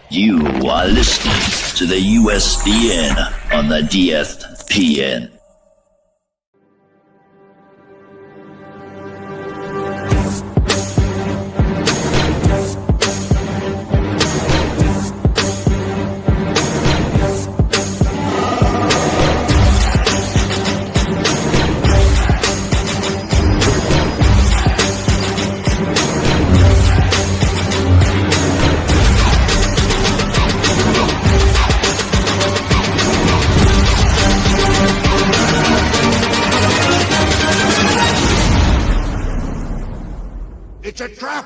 You are listening to the USDN on the DFPN. It's a trap!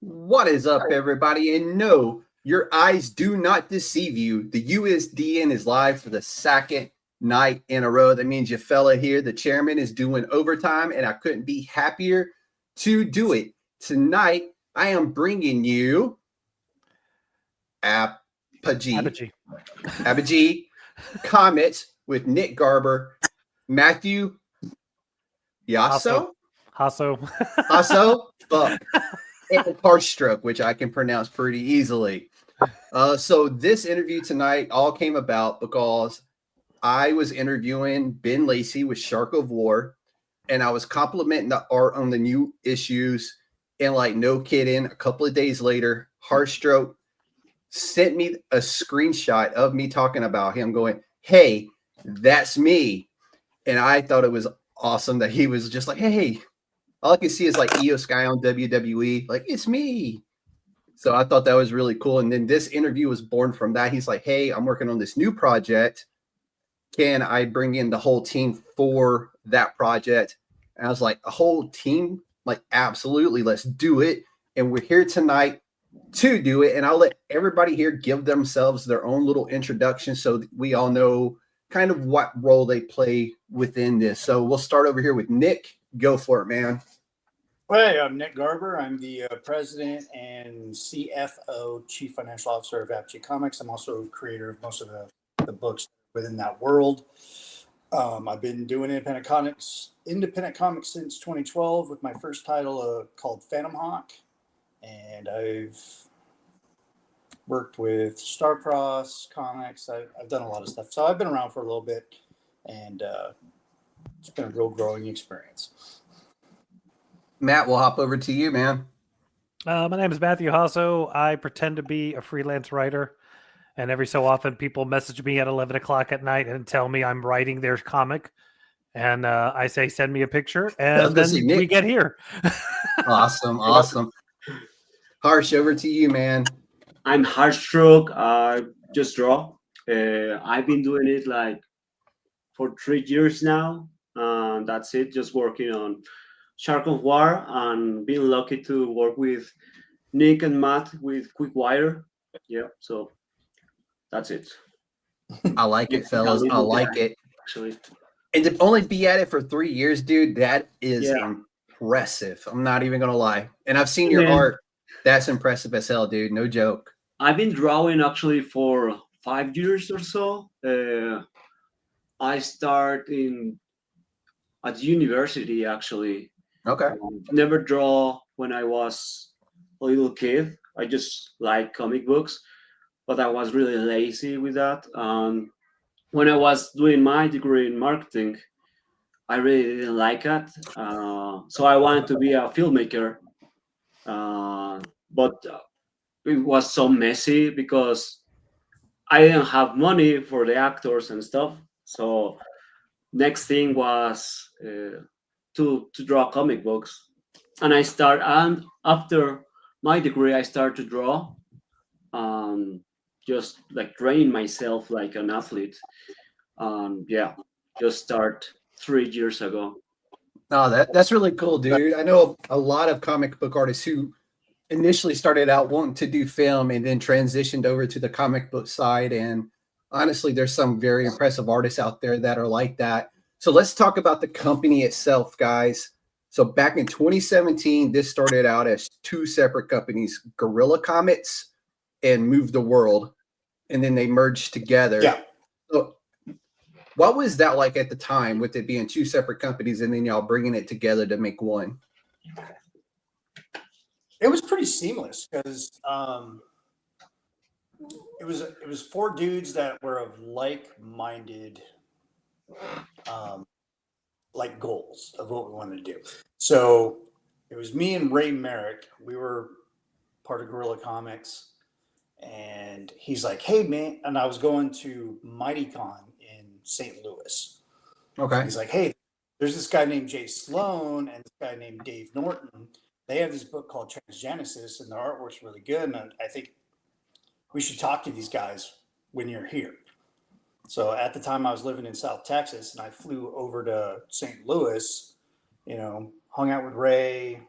What is up, everybody? And no, your eyes do not deceive you. The USDN is live for the second night in a row. That means your fella here, the chairman, is doing overtime, and I couldn't be happier to do it. Tonight, I am bringing you Apogee Comics with Nick Garber, Matthew Jasso, fuck, and Harshstroke, which I can pronounce pretty easily. So this interview tonight all came about because I was interviewing Ben Lacey with Shark of War, and I was complimenting the art on the new issues. And like, no kidding, a couple of days later, Harshstroke sent me a screenshot of me talking about him going, "Hey, that's me." And I thought it was awesome that he was just like, "Hey," all I can see is like Io Sky on WWE, like, "It's me." So I thought that was really cool. And then this interview was born from that. He's like, "Hey, I'm working on this new project. Can I bring in the whole team for that project?" And I was like, "A whole team? Like, absolutely, let's do it." And we're here tonight to do it. And I'll let everybody here give themselves their own little introduction so that we all know kind of what role they play within this. So we'll start over here with Nick. Go for it, man. Hey, I'm Nick Garber. I'm the president and CFO, Chief Financial Officer of Apogee Comics. I'm also creator of most of the books within that world. I've been doing independent comics since 2012 with my first title called Phantom Hawk. And I've worked with Starcross Comics. I've done a lot of stuff. So I've been around for a little bit, and it's been a real growing experience. Matt, we'll hop over to you, man. My name is Matthew Jasso. I pretend to be a freelance writer, and every so often people message me at 11 o'clock at night and tell me I'm writing their comic, and I say, "Send me a picture," and then we get here. Awesome. Harsh, over to you, man. I'm Harshstroke. I just draw. I've been doing it like for 3 years now. That's it. Just working on Shark of War and being lucky to work with Nick and Matt with Quickwire. Yeah, so that's it. I like it, fellas. I like it. Actually. And to only be at it for 3 years, dude, that is impressive. I'm not even going to lie. And I've seen your art. That's impressive as hell, dude. No joke. I've been drawing actually for 5 years or so. I started at university, actually. Okay. Never draw when I was a little kid. I just like comic books, but I was really lazy with that. When I was doing my degree in marketing, I really didn't like it. So I wanted to be a filmmaker, but it was so messy because I didn't have money for the actors and stuff. So next thing was to draw comic books, and after my degree I started to draw, just like training myself like an athlete. Just start 3 years ago. Oh, that's really cool, dude. I know a lot of comic book artists who initially started out wanting to do film and then transitioned over to the comic book side. And honestly, there's some very impressive artists out there that are like that. So let's talk about the company itself, guys. So back in 2017, this started out as two separate companies, Gorilla Comics and Move the World, and then they merged together. Yeah. So what was that like at the time with it being two separate companies and then y'all bringing it together to make one? It was pretty seamless because it was four dudes that were of like-minded like goals of what we wanted to do. So it was me and Ray Merrick. We were part of Gorilla Comics, and he's like, "Hey man," and I was going to MightyCon in St. Louis. Okay. He's like, "Hey, there's this guy named Jay Sloan and this guy named Dave Norton. They have this book called Transgenesis, and their artwork's really good. And I think we should talk to these guys when you're here." So at the time I was living in South Texas, and I flew over to St. Louis, hung out with Ray,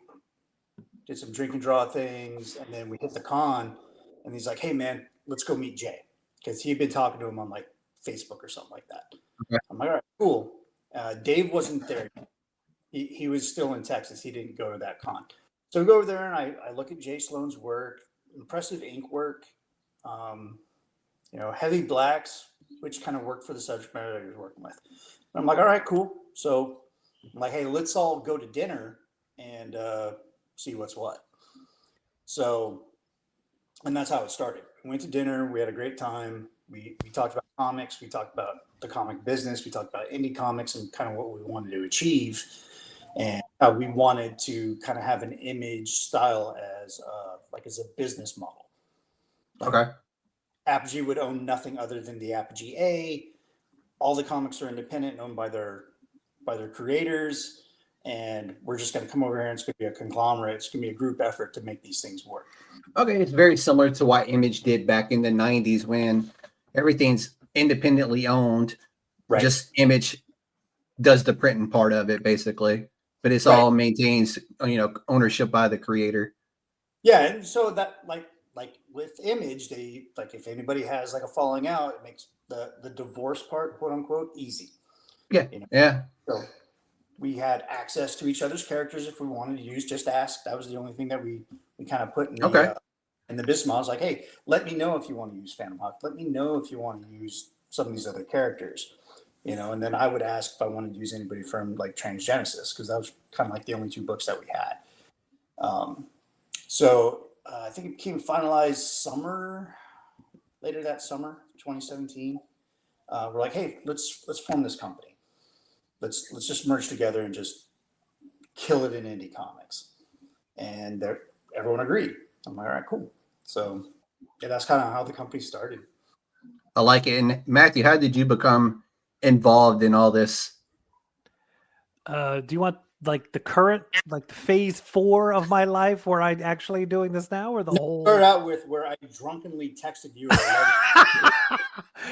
did some drink and draw things. And then we hit the con, and he's like, "Hey man, let's go meet Jay." Cause he'd been talking to him on like Facebook or something like that. Okay. I'm like, "All right, cool." Dave wasn't there. He was still in Texas. He didn't go to that con. So we go over there, and I look at Jay Sloan's work, impressive ink work, heavy blacks, which kind of worked for the subject matter that he was working with. And I'm like, "All right, cool." So I'm like, "Hey, let's all go to dinner and see what's what." So, and that's how it started. We went to dinner. We had a great time. We talked about comics. We talked about the comic business. We talked about indie comics and kind of what we wanted to achieve. And we wanted to kind of have an image style as a business model. Okay. Apogee would own nothing other than the Apogee A. All the comics are independent and owned by their creators. And we're just going to come over here, and it's going to be a conglomerate. It's going to be a group effort to make these things work. Okay. It's very similar to what Image did back in the 90s when everything's independently owned. Right. Just Image does the printing part of it, basically. But it's all maintains, ownership by the creator. Yeah. And so that like with Image, they if anybody has like a falling out, it makes the divorce part, quote unquote, easy. Yeah. Yeah. So we had access to each other's characters if we wanted to use. Just ask. That was the only thing that we kind of put in the business model. It's like, "Hey, let me know if you want to use Phantom Hawk. Let me know if you want to use some of these other characters." And then I would ask if I wanted to use anybody from like Transgenesis, because that was kind of like the only two books that we had. So I think it became finalized later that summer, 2017. We're like, "Hey, let's form this company. Let's just merge together and just kill it in indie comics." And everyone agreed. I'm like, "All right, cool." So yeah, that's kind of how the company started. I like it. And Matthew, how did you become involved in all this? Do you want like the current, like the phase 4 of my life where I'm actually doing this now, or the whole? Start out with where I drunkenly texted you.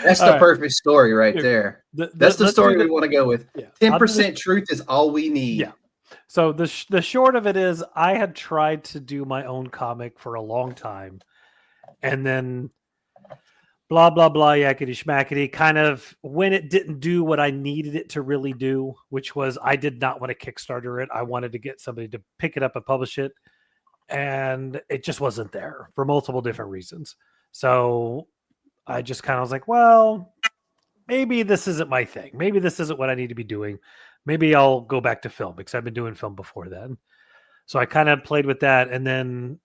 That's the perfect story right there. That's the story we want to go with. 10% truth is all we need. Yeah. So the short of it is, I had tried to do my own comic for a long time, and then blah, blah, blah, yakety schmackety, kind of when it didn't do what I needed it to really do, which was I did not want to Kickstarter it. I wanted to get somebody to pick it up and publish it. And it just wasn't there for multiple different reasons. So I just kind of was like, well, maybe this isn't my thing. Maybe this isn't what I need to be doing. Maybe I'll go back to film, because I've been doing film before then. So I kind of played with that. And then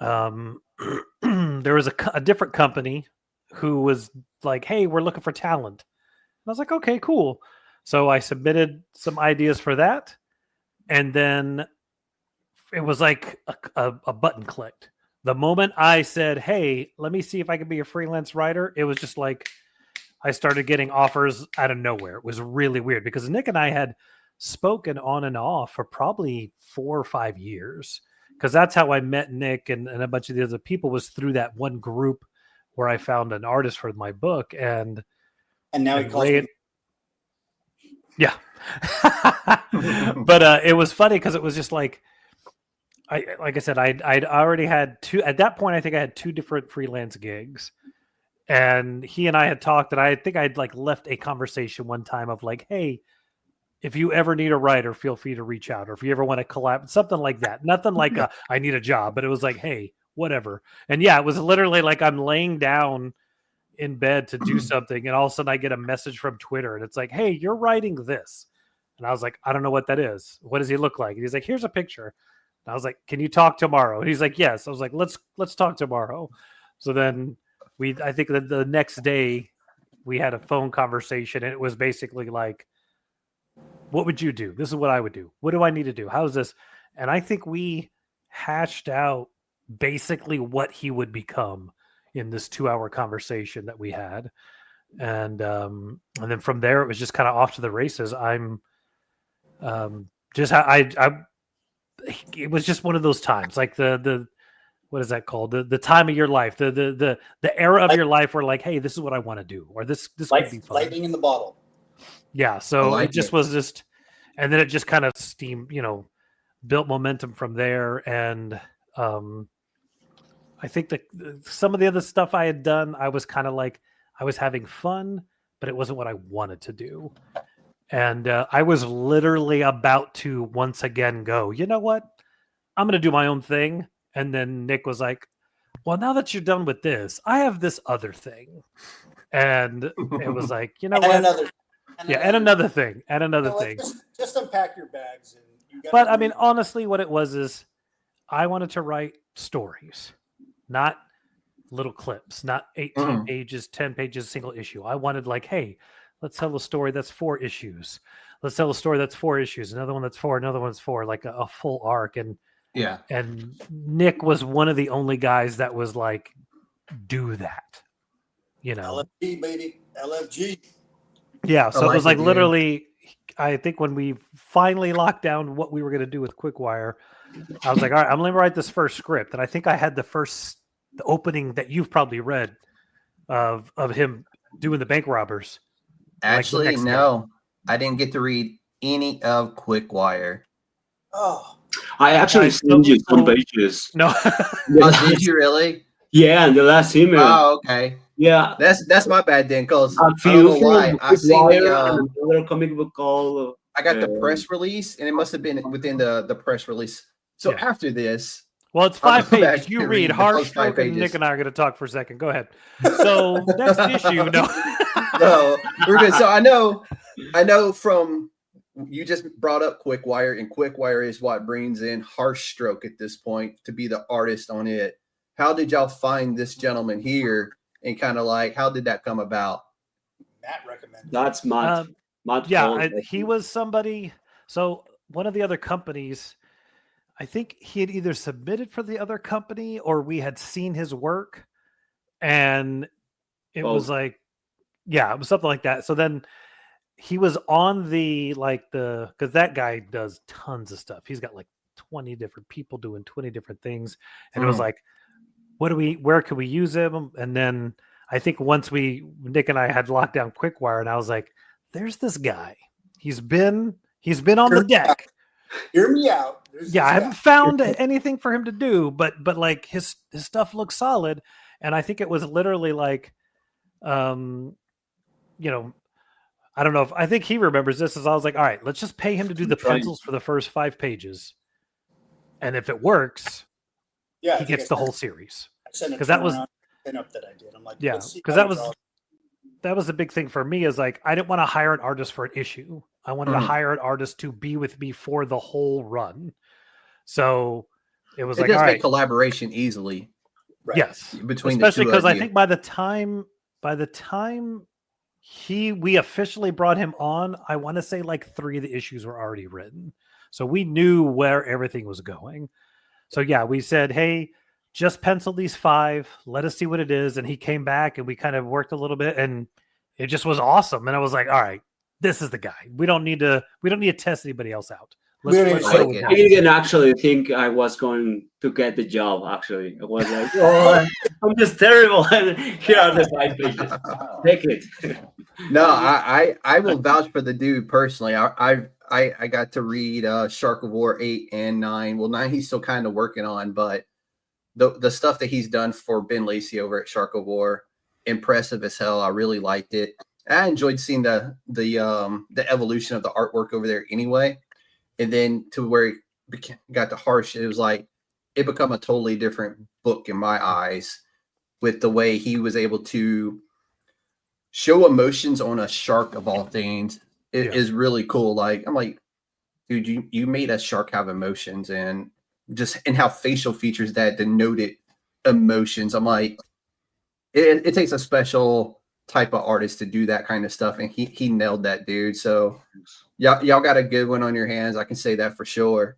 there was a different company who was like, "Hey, we're looking for talent." And I was like, "Okay, cool." So I submitted some ideas for that. And then it was like a button clicked. The moment I said, "Hey, let me see if I can be a freelance writer," it was just like I started getting offers out of nowhere. It was really weird, because Nick and I had spoken on and off for probably 4 or 5 years. Because that's how I met Nick and a bunch of the other people, was through that one group where I found an artist for my book. And now he calls me. Yeah. But it was funny because it was just like I said, I'd already had 2 at that point. I think I had 2 different freelance gigs. And he and I had talked, and I think I'd like left a conversation one time of like, hey, if you ever need a writer, feel free to reach out. Or if you ever want to collab, something like that. Nothing like I need a job, but it was like, hey, whatever. And yeah, it was literally like I'm laying down in bed to do something, and all of a sudden I get a message from Twitter, and it's like, hey, you're writing this. And I was like, I don't know what that is. What does he look like? And he's like, here's a picture. And I was like, can you talk tomorrow? And he's like, yes. I was like, let's talk tomorrow. So then I think that the next day we had a phone conversation, and it was basically like, what would you do? This is what I would do. What do I need to do? How is this? And I think we hashed out basically what he would become in this 2-hour conversation that we had. And then from there, it was just kind of off to the races. I'm it was just one of those times, like the what is that called? The time of your life, the era of your life where like, hey, this is what I want to do, or this could be fun. Lightning in the bottle. Yeah. So like it just was just, and then it just kind of built momentum from there. And I think that some of the other stuff I had done, I was kind of like, I was having fun, but it wasn't what I wanted to do. And I was literally about to once again go, you know what? I'm going to do my own thing. And then Nick was like, well, now that you're done with this, I have this other thing. And it was like, you know And what? another thing. Just unpack your bags. And you got But I mean, honestly, what it was is I wanted to write stories, not little clips, not 18 pages, 10 pages, single issue. I wanted like, hey, let's tell a story that's 4 issues. Let's tell a story that's 4 issues. Another one that's 4, another one's 4, like a full arc. And Yeah. And Nick was one of the only guys that was like, do that, LFG, baby. LFG. Yeah. So it was like dude. literally, I think when we finally locked down what we were going to do with Quickwire, I was like, all right, I'm going to write this first script. And I think I had the opening that you've probably read of him doing the bank robbers. Actually, next no, I didn't get to read any of Quickwire. Oh, I actually sent you some pages. No. Oh, did you really? Yeah, in the last email. Oh, okay. Yeah. That's my bad then, because A I don't few know why. from I seen Quickwire, another comic book called. I got the press release, and it must have been within the press release. So Yeah. after this, Well, it's I'll 5 go back pages. You and read read the first 5 Harshstroke, and Nick pages. and I are going to talk for a second. Go ahead. So next issue, no. no, we're good. So I know from you just brought up Quickwire, and Quickwire is what brings in Harshstroke at this point to be the artist on it. How did y'all find this gentleman here, and kind of like how did that come about? Matt recommended. That's Matt. Matt. Yeah, Font. he was somebody. So one of the other companies, I think he had either submitted for the other company or we had seen his work, and it was like, yeah, it was something like that. So then he was on because that guy does tons of stuff. He's got like 20 different people doing 20 different things. And it was like, where can we use him? And then I think once Nick and I had locked down Quickwire, and I was like, there's this guy. He's been on the deck. Hear me out. Yeah, I haven't found anything for him to do, but like his stuff looks solid. And I think it was literally like, I don't know I think he remembers this, as I was like, all right, let's just pay him to do the pencils for the first 5 pages. And if it works, he gets the whole series. Because that was pinup that I did. I'm like, yeah, because that was the big thing for me, is like, I didn't want to hire an artist for an issue. I wanted to hire an artist to be with me for the whole run. So it was It like, does all make right, collaboration easily. Right. yes, Between especially because I you. think by the time we officially brought him on, I want to say like 3 of the issues were already written. So we knew where everything was going. So yeah, we said, hey, just pencil these 5. Let us see what it is. And he came back, and we kind of worked a little bit, and it just was awesome. And I was like, all right, this is the guy. We don't need to test anybody else out. Let's like go it. with I him. didn't actually think I was going to get the job. Actually, I was like, "Oh, I'm just terrible." Here are the 5 pages. Take it. No, I will vouch for the dude personally. I got to read Shark of War 8 and 9. Well, 9 he's still kind of working on, but the stuff that he's done for Ben Lacey over at Shark of War, impressive as hell. I really liked it. I enjoyed seeing the evolution of the artwork over there anyway. And then to where it got to Harsh, it was like it become a totally different book in my eyes with the way he was able to show emotions on a shark of all things. It is really cool. Like, I'm like, dude, you made a shark have emotions, and just in how facial features that denoted emotions. I'm like, it takes a special type of artist to do that kind of stuff, and he nailed that, dude. So y'all got a good one on your hands. I can say that for sure.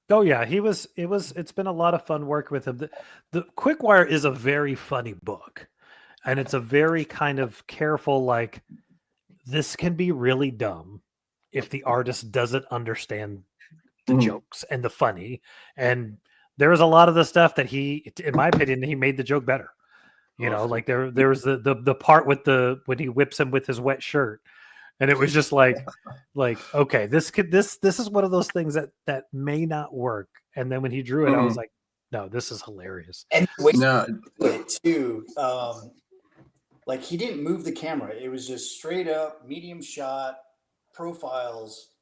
Oh yeah, it's been a lot of fun work with him. The Quickwire is a very funny book, and it's a very kind of careful, like, this can be really dumb if the artist doesn't understand the jokes and the funny. And there was a lot of the stuff that he, in my opinion, he made the joke better. You know, like there was the part with when he whips him with his wet shirt, and it was just like okay, this is one of those things that may not work. And then when he drew it, I was like, no, this is hilarious. And it too, like, he didn't move the camera; it was just straight up medium shot profiles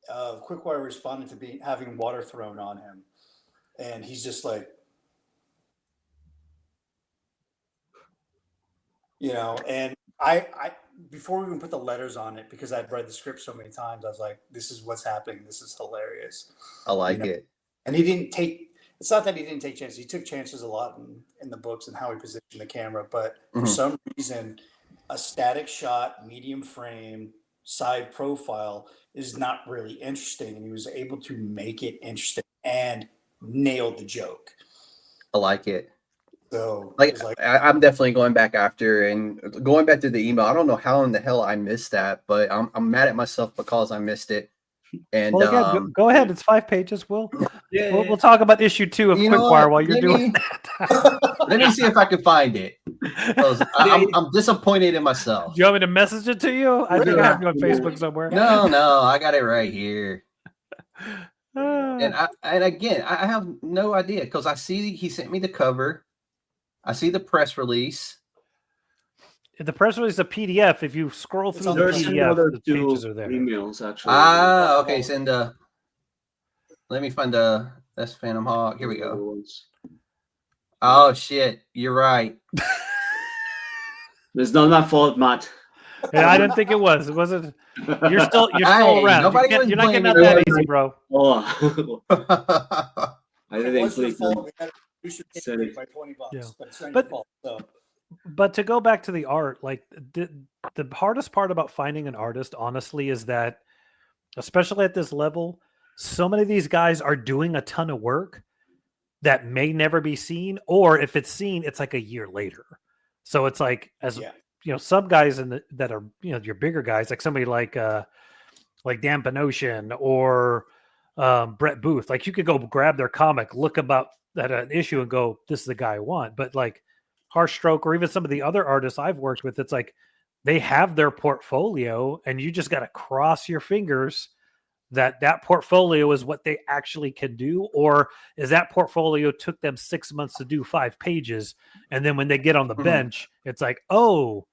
of Quickwire responding to having water thrown on him, and he's just like, you know. And I before we even put the letters on it, because I'd read the script so many times, I was like, this is what's happening. This is hilarious. I like it. And he didn't take. It's not that he didn't take chances. He took chances a lot in the books and how he positioned the camera. But for some reason, a static shot, medium frame, side profile is not really interesting. And he was able to make it interesting and nailed the joke. I like it. So I'm definitely going back after and going back to the email. I don't know how in the hell I missed that, but I'm mad at myself because I missed it. And go ahead. It's 5 pages. We'll talk about issue 2 of Quickwire while you're doing that. Let me see if I can find it. I'm disappointed in myself. Do you want me to message it to you? I think I have you on Facebook somewhere. No, I got it right here. And again, I have no idea because I see he sent me the cover. I see the press release. The press release is a PDF. If you scroll through the PDF, the pages are there. Emails, actually. Okay. Send let me find that's Phantom Hawk. Here we go. Oh shit, you're right. It's not my fault, Matt. Yeah, I didn't think it was. It wasn't. You're still around. You're not getting out that easy, bro. Oh. I didn't click. We should pay by $20, yeah. But it's not your fault. So. But to go back to the art, like the hardest part about finding an artist, honestly, is that, especially at this level, so many of these guys are doing a ton of work that may never be seen, or if it's seen, it's like a year later. So it's like, some guys that are, your bigger guys, like somebody like Dan Panoshin or Brett Booth, like you could go grab their comic, look about at an issue and go, this is the guy I want. But like Harshstroke or even some of the other artists I've worked with, it's like they have their portfolio and you just got to cross your fingers that portfolio is what they actually can do, or is that portfolio took them 6 months to do 5 pages, and then when they get on the bench, it's like, oh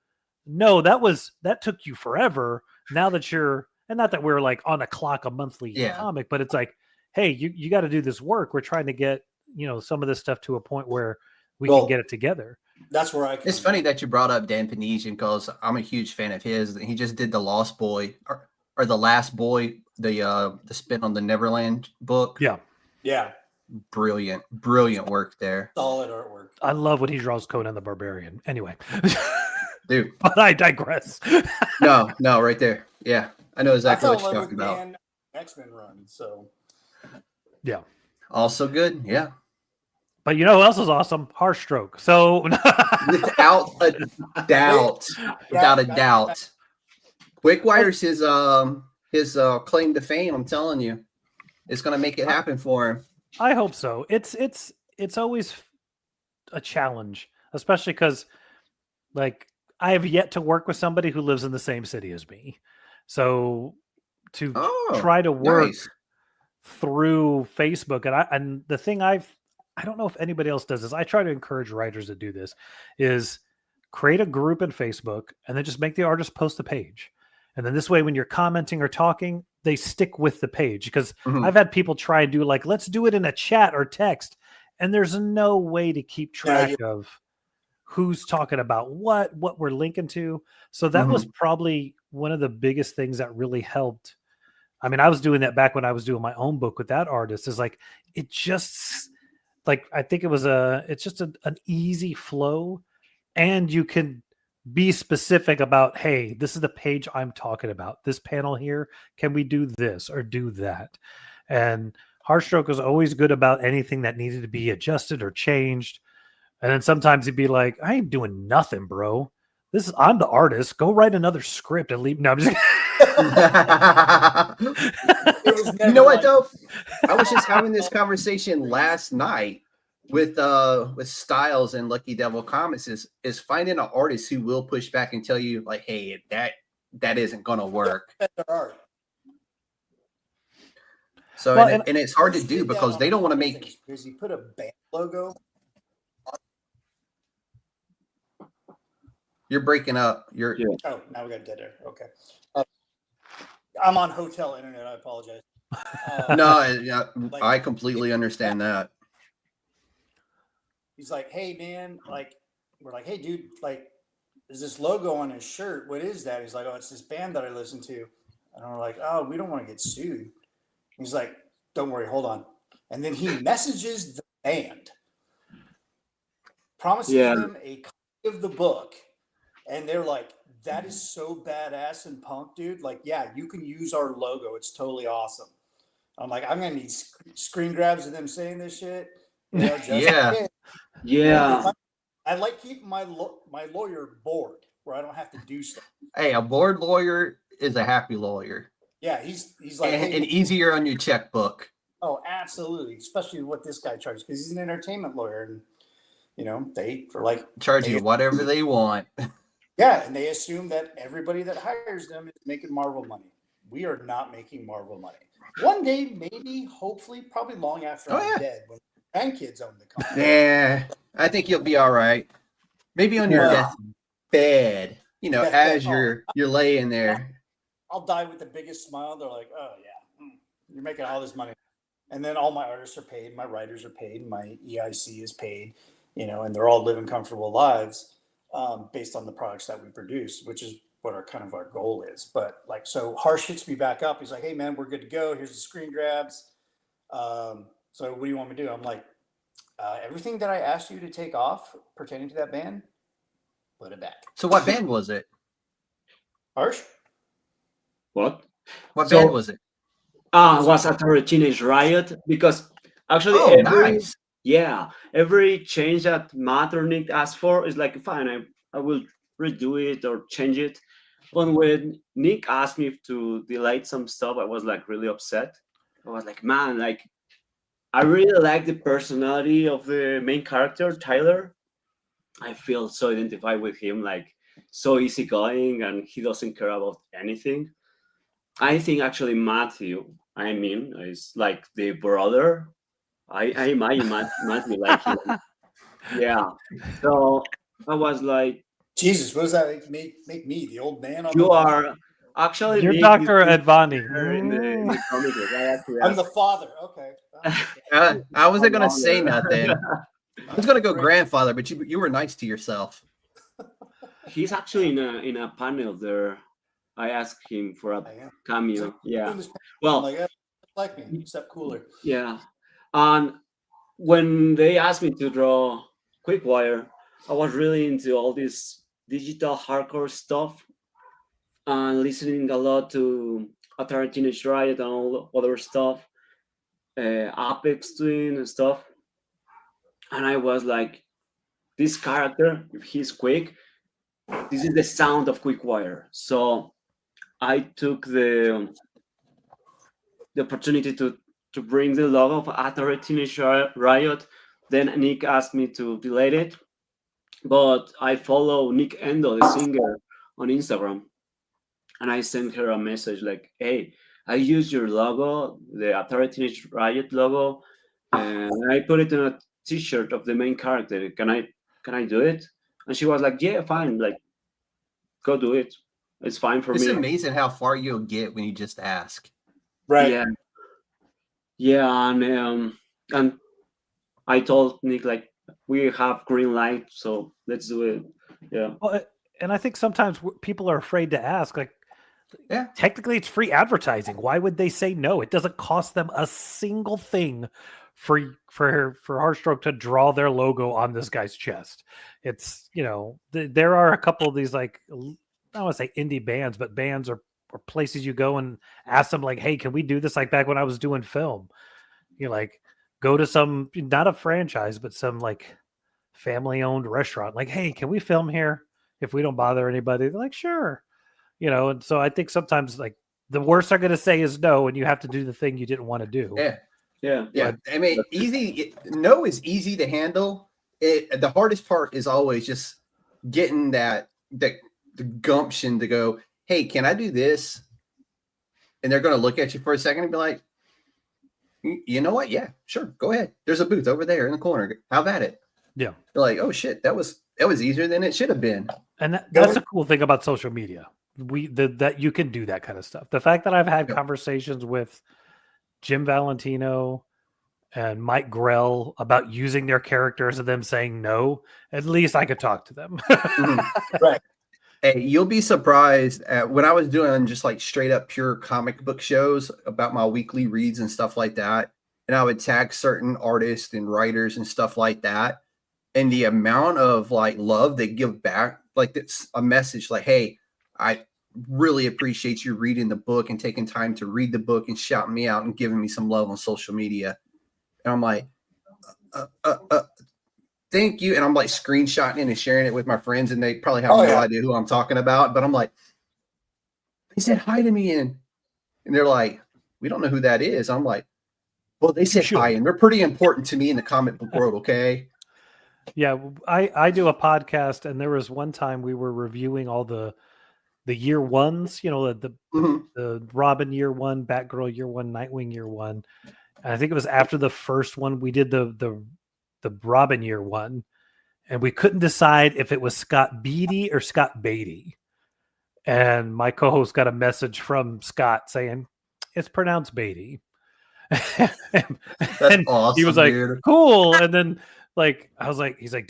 no, that took you forever. Now that and not that we're like on a clock, a monthly comic, but it's like, hey, you got to do this work. We're trying to get some of this stuff to a point where we can get it together. That's where It's funny that you brought up Dan Panesian because I'm a huge fan of his. He just did the Lost Boy or the Last Boy, the spin on the Neverland book. Yeah. Brilliant work there. Solid artwork. I love when he draws Conan the Barbarian. Anyway, dude, but I digress. no, right there. Yeah, I know exactly what you're talking about. X-Men run. So yeah, also good. Yeah. But who else is awesome? Harshstroke. So without a doubt, Quickwire's his claim to fame. I'm telling you, it's going to make it happen for him. I hope so. It's always a challenge, especially because, like, I have yet to work with somebody who lives in the same city as me. So to try to work through Facebook, and the thing I don't know if anybody else does this. I try to encourage writers to do this. Is create a group in Facebook, and then just make the artist post the page. And then this way, when you're commenting or talking, they stick with the page. Because I've had people try and do like, let's do it in a chat or text. And there's no way to keep track of who's talking about what we're linking to. So that was probably one of the biggest things that really helped. I mean, I was doing that back when I was doing my own book with that artist. Is like, it just like, I think it's just an easy flow, and you can be specific about, hey, this is the page I'm talking about. This panel here, can we do this or do that? And Harshstroke was always good about anything that needed to be adjusted or changed. And then sometimes he'd be like, I ain't doing nothing, bro. I'm the artist. Go write another script and leave. No, I'm just You know what though? I was just having this conversation last night with Styles and Lucky Devil Comics is finding an artist who will push back and tell you like, hey, that isn't gonna work. So Well, and it's hard to do because they don't want to make. Because he put a band logo. You're breaking up. Oh, now we got dead air. Okay. I'm on hotel internet. I apologize. I completely understand that. He's like, hey man, like we're like, hey dude, like, there's this logo on his shirt. What is that? He's like, oh, it's this band that I listen to. And we're like, oh, we don't want to get sued. He's like, don't worry, hold on. And then he messages the band, promises them a copy of the book. And they're like, that is so badass and punk, dude. Like, yeah, you can use our logo. It's totally awesome. I'm like, I'm going to need screen grabs of them saying this shit. You know, just Yeah. I like keeping my lawyer bored where I don't have to do stuff. Hey, a bored lawyer is a happy lawyer. Yeah, he's like, and easier on your checkbook. Oh, absolutely. Especially what this guy charges, because he's an entertainment lawyer, and you know, they charge you whatever they want. Yeah, and they assume that everybody that hires them is making Marvel money. We are not making Marvel money. One day, maybe, hopefully, probably long after I'm dead, when grandkids own the company. Yeah, I think you'll be all right. Maybe on your deathbed, you know, as you're laying there. I'll die with the biggest smile. They're like, oh yeah, you're making all this money. And then all my artists are paid, my writers are paid, my EIC is paid, you know, and they're all living comfortable lives based on the products that we produce, which is what our goal is. But like, so Harsh hits me back up. He's like, hey man, we're good to go. Here's the screen grabs. So what do you want me to do? I'm like, everything that I asked you to take off pertaining to that band, put it back. So what band was it? Harsh? What band was it? Was after a Teenage Riot, because actually every change that Matt or Nick asked for is like, fine, I will redo it or change it. But when Nick asked me to delete some stuff, I was like really upset. I was like, man, like I really like the personality of the main character, Tyler. I feel so identified with him, like so easygoing, and he doesn't care about anything. I think actually Matthew, is like the brother. I imagine Matthew like him. Yeah. So I was like, Jesus, what does that make me the old man? You are actually you're Dr. Advani. I'm the father. Okay. I wasn't gonna say nothing. I was gonna go grandfather, but you were nice to yourself. He's actually in a panel there. I asked him for a cameo. Yeah. Well, like me, except cooler. Yeah. And when they asked me to draw Quickwire, I was really into all this digital hardcore stuff and listening a lot to Atari Teenage Riot and all other stuff, Apex Twin and stuff. And I was like, this character, if he's quick, this is the sound of Quickwire. So I took the opportunity to bring the logo of Atari Teenage Riot. Then Nick asked me to delete it, but I follow Nick Endo, the singer, on Instagram, and I sent her a message like, "Hey, I used your logo, the Atari Teenage Riot logo, and I put it in a T-shirt of the main character. Can I do it?" And she was like, yeah, fine, like, go do it. It's fine for It's me. amazing how far you'll get when you just ask. Right. Yeah. Yeah, and I told Nick, like, we have green light, so let's do it. Yeah. Well, and I think sometimes people are afraid to ask. Like, Yeah. technically, it's free advertising. Why would they say no? It doesn't cost them a single thing for Harshstroke to draw their logo on this guy's chest. It's, you know, there are a couple of these, like, I don't want to say indie bands, but bands or places you go and ask them, like, hey, can we do this? Like back when I was doing film, you like go to some, not a franchise, but some like family owned restaurant, like, hey, can we film here if we don't bother anybody? They're like, sure. You know, and so I think sometimes, like, the worst they're going to say is no, and you have to do the thing you didn't want to do. Yeah. Yeah. Yeah. I mean, no is easy to handle. The hardest part is always just getting the gumption to go, hey, can I do this? And they're going to look at you for a second and be like, you know what? Yeah, sure. Go ahead. There's a booth over there in the corner. How about it? Yeah. You're like, oh shit, that was easier than it should have been. And that's the cool thing about social media. That you can do that kind of stuff. The fact that I've had conversations with Jim Valentino and Mike Grell about using their characters and them saying no, at least I could talk to them. Right. Hey, you'll be surprised at when I was doing just like straight up pure comic book shows about my weekly reads and stuff like that. And I would tag certain artists and writers and stuff like that. And the amount of like love they give back, like it's a message like, hey, I really appreciate you reading the book and taking time to read the book and shouting me out and giving me some love on social media. And I'm like, thank you. And I'm like screenshotting it and sharing it with my friends, and they probably have no idea who I'm talking about. But I'm like, they said hi to me, and they're like, we don't know who that is. I'm like, well, they said hi, and they're pretty important to me in the comic book world. Okay. Yeah, I do a podcast, and there was one time we were reviewing all the year ones, you know, the Robin year one, Batgirl year one, Nightwing year one. And I think it was after the first one we did the Robin year one, and we couldn't decide if it was Scott Beatty or Scott Beatty. And my co-host got a message from Scott saying it's pronounced Beatty. That's awesome. He was like, dude. cool. And then like I was like, he's like,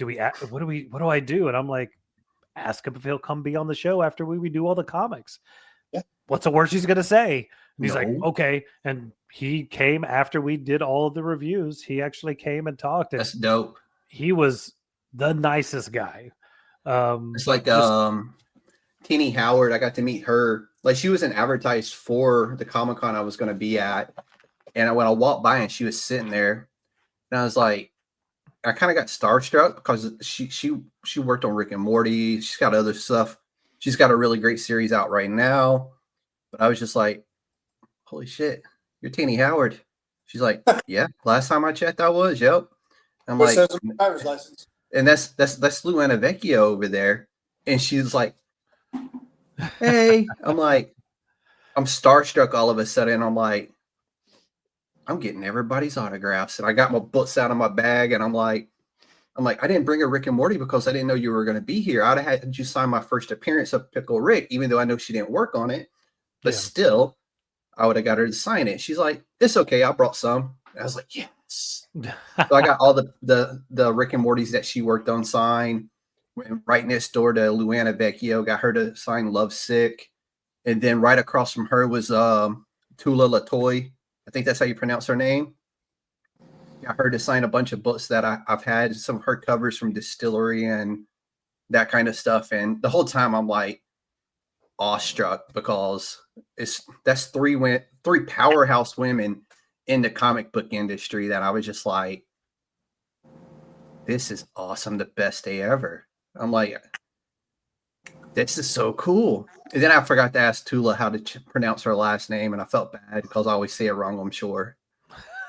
what do I do? And I'm like, ask him if he'll come be on the show after we do all the comics. Yeah. What's the worst he's gonna say? And he's No. like, okay. And he came after we did all of the reviews. He actually came and talked. And That's dope. he was the nicest guy. It's like Teeny Howard. I got to meet her. Like she was an advertised for the Comic-Con I was going to be at. And when I walked by and she was sitting there, and I was like, I kind of got starstruck because she worked on Rick and Morty. She's got other stuff. She's got a really great series out right now. But I was just like, holy shit, you're Teeny Howard. She's like, yeah, last time I checked, I was. Yep. I'm like, says on my driver's license. and that's Luana Vecchio over there. And she's like, hey, I'm like, I'm starstruck all of a sudden. I'm like, I'm getting everybody's autographs. And I got my books out of my bag, and I'm like, I didn't bring a Rick and Morty because I didn't know you were going to be here. I'd have had you sign my first appearance of Pickle Rick, even though I know she didn't work on it. But still, I would have got her to sign it. She's like, it's okay. I brought some. And I was like, yes. So I got all the Rick and Mortys that she worked on signed. Went right next door to Luana Vecchio, got her to sign Lovesick. And then right across from her was Tula Latoy. I think that's how you pronounce her name. Got her to sign a bunch of books that I've had, some of her covers from Distillery and that kind of stuff. And the whole time I'm like awestruck because that's three powerhouse women in the comic book industry that I was just like, this is awesome. The best day ever. I'm like, this is so cool. And then I forgot to ask Tula how to pronounce her last name, and I felt bad because I always say it wrong, I'm sure.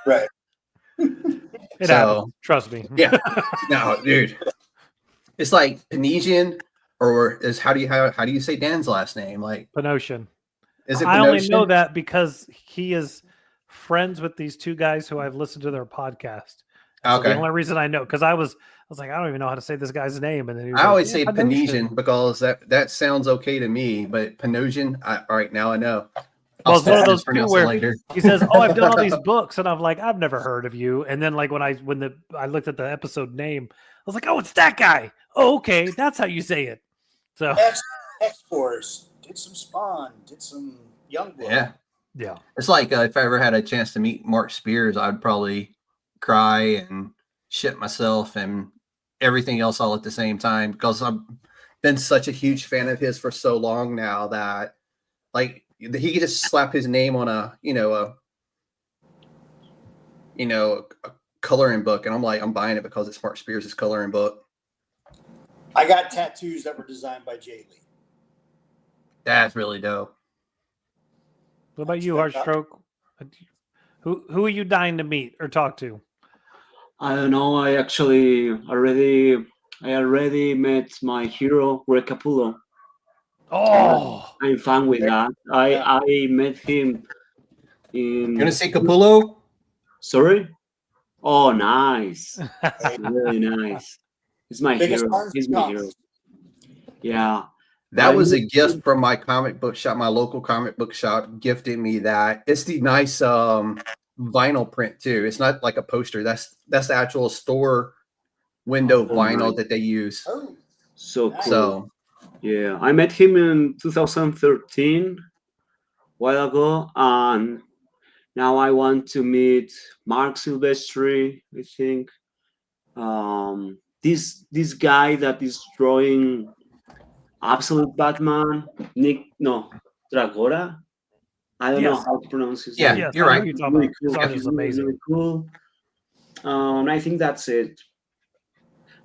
Right. It happens. Trust me. Yeah. No, dude. It's like Panesian, or is how do you say Dan's last name? Like Panosian. Is it I only Panosian? know that because he is friends with these two guys who I've listened to their podcast. So Okay. the only reason I know, because I was was like, I don't even know how to say this guy's name. And then he was I like, always "Yeah, say Panesian because that sounds okay to me, but Panosian, all right, now I know. Well, it's one of those too mispronounce it where later. he says, "Oh, I've done all these books," and I'm like, "I've never heard of you." And then like when I looked at the episode name, I was like, "Oh, it's that guy." Oh, okay, that's how you say it. So X-Force, did some Spawn, did some Youngblood. Yeah. It's like if I ever had a chance to meet Mark Spears, I'd probably cry and shit myself and everything else all at the same time because I've been such a huge fan of his for so long now that like he could just slap his name on a coloring book and I'm like, I'm buying it because it's Mark Spears' coloring book. I got tattoos that were designed by Jay Lee. That's really dope. what about you, Harshstroke? Who are you dying to meet or talk to? I don't know. I already met my hero, Greg Capullo. Oh, I'm fine with that. I met him in. You want to say Capullo? Sorry. Oh, nice. Really nice. He's my Biggest hero. arms He's my comes. hero. Yeah. That was a gift from my comic book shop. My local comic book shop gifted me that. It's the nice vinyl print too. It's not like a poster. That's the actual store window vinyl that they use. Oh, So cool. So Yeah, I met him in 2013, a while ago, and now I want to meet Mark Silvestri. I think this guy that is drawing Absolute Batman, Nick Dragora. I don't know Yes. how to pronounce his Yeah, name. yes, you're I know right. who you're talking about. His art is Really, amazing. really cool. I think that's it.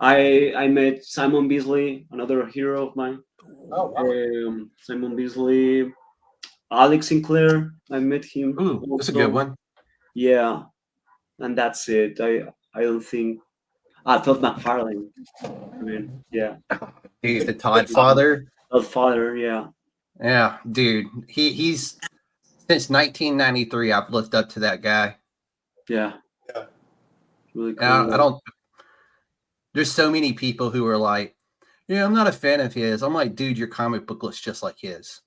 I met Simon Beasley, another hero of mine. oh wow. Simon Beasley, Alex Sinclair. I met him. ooh, that's a also. good one. Yeah, and that's it. I don't think. Todd McFarlane. I mean, yeah, Dude, the Todd father. Todd Father. Yeah, Yeah, dude. He's since 1993. I've looked up to that guy. yeah. Yeah. Really cool. I don't. There's so many people who are like, yeah, I'm not a fan of his. I'm like, dude, your comic book looks just like his.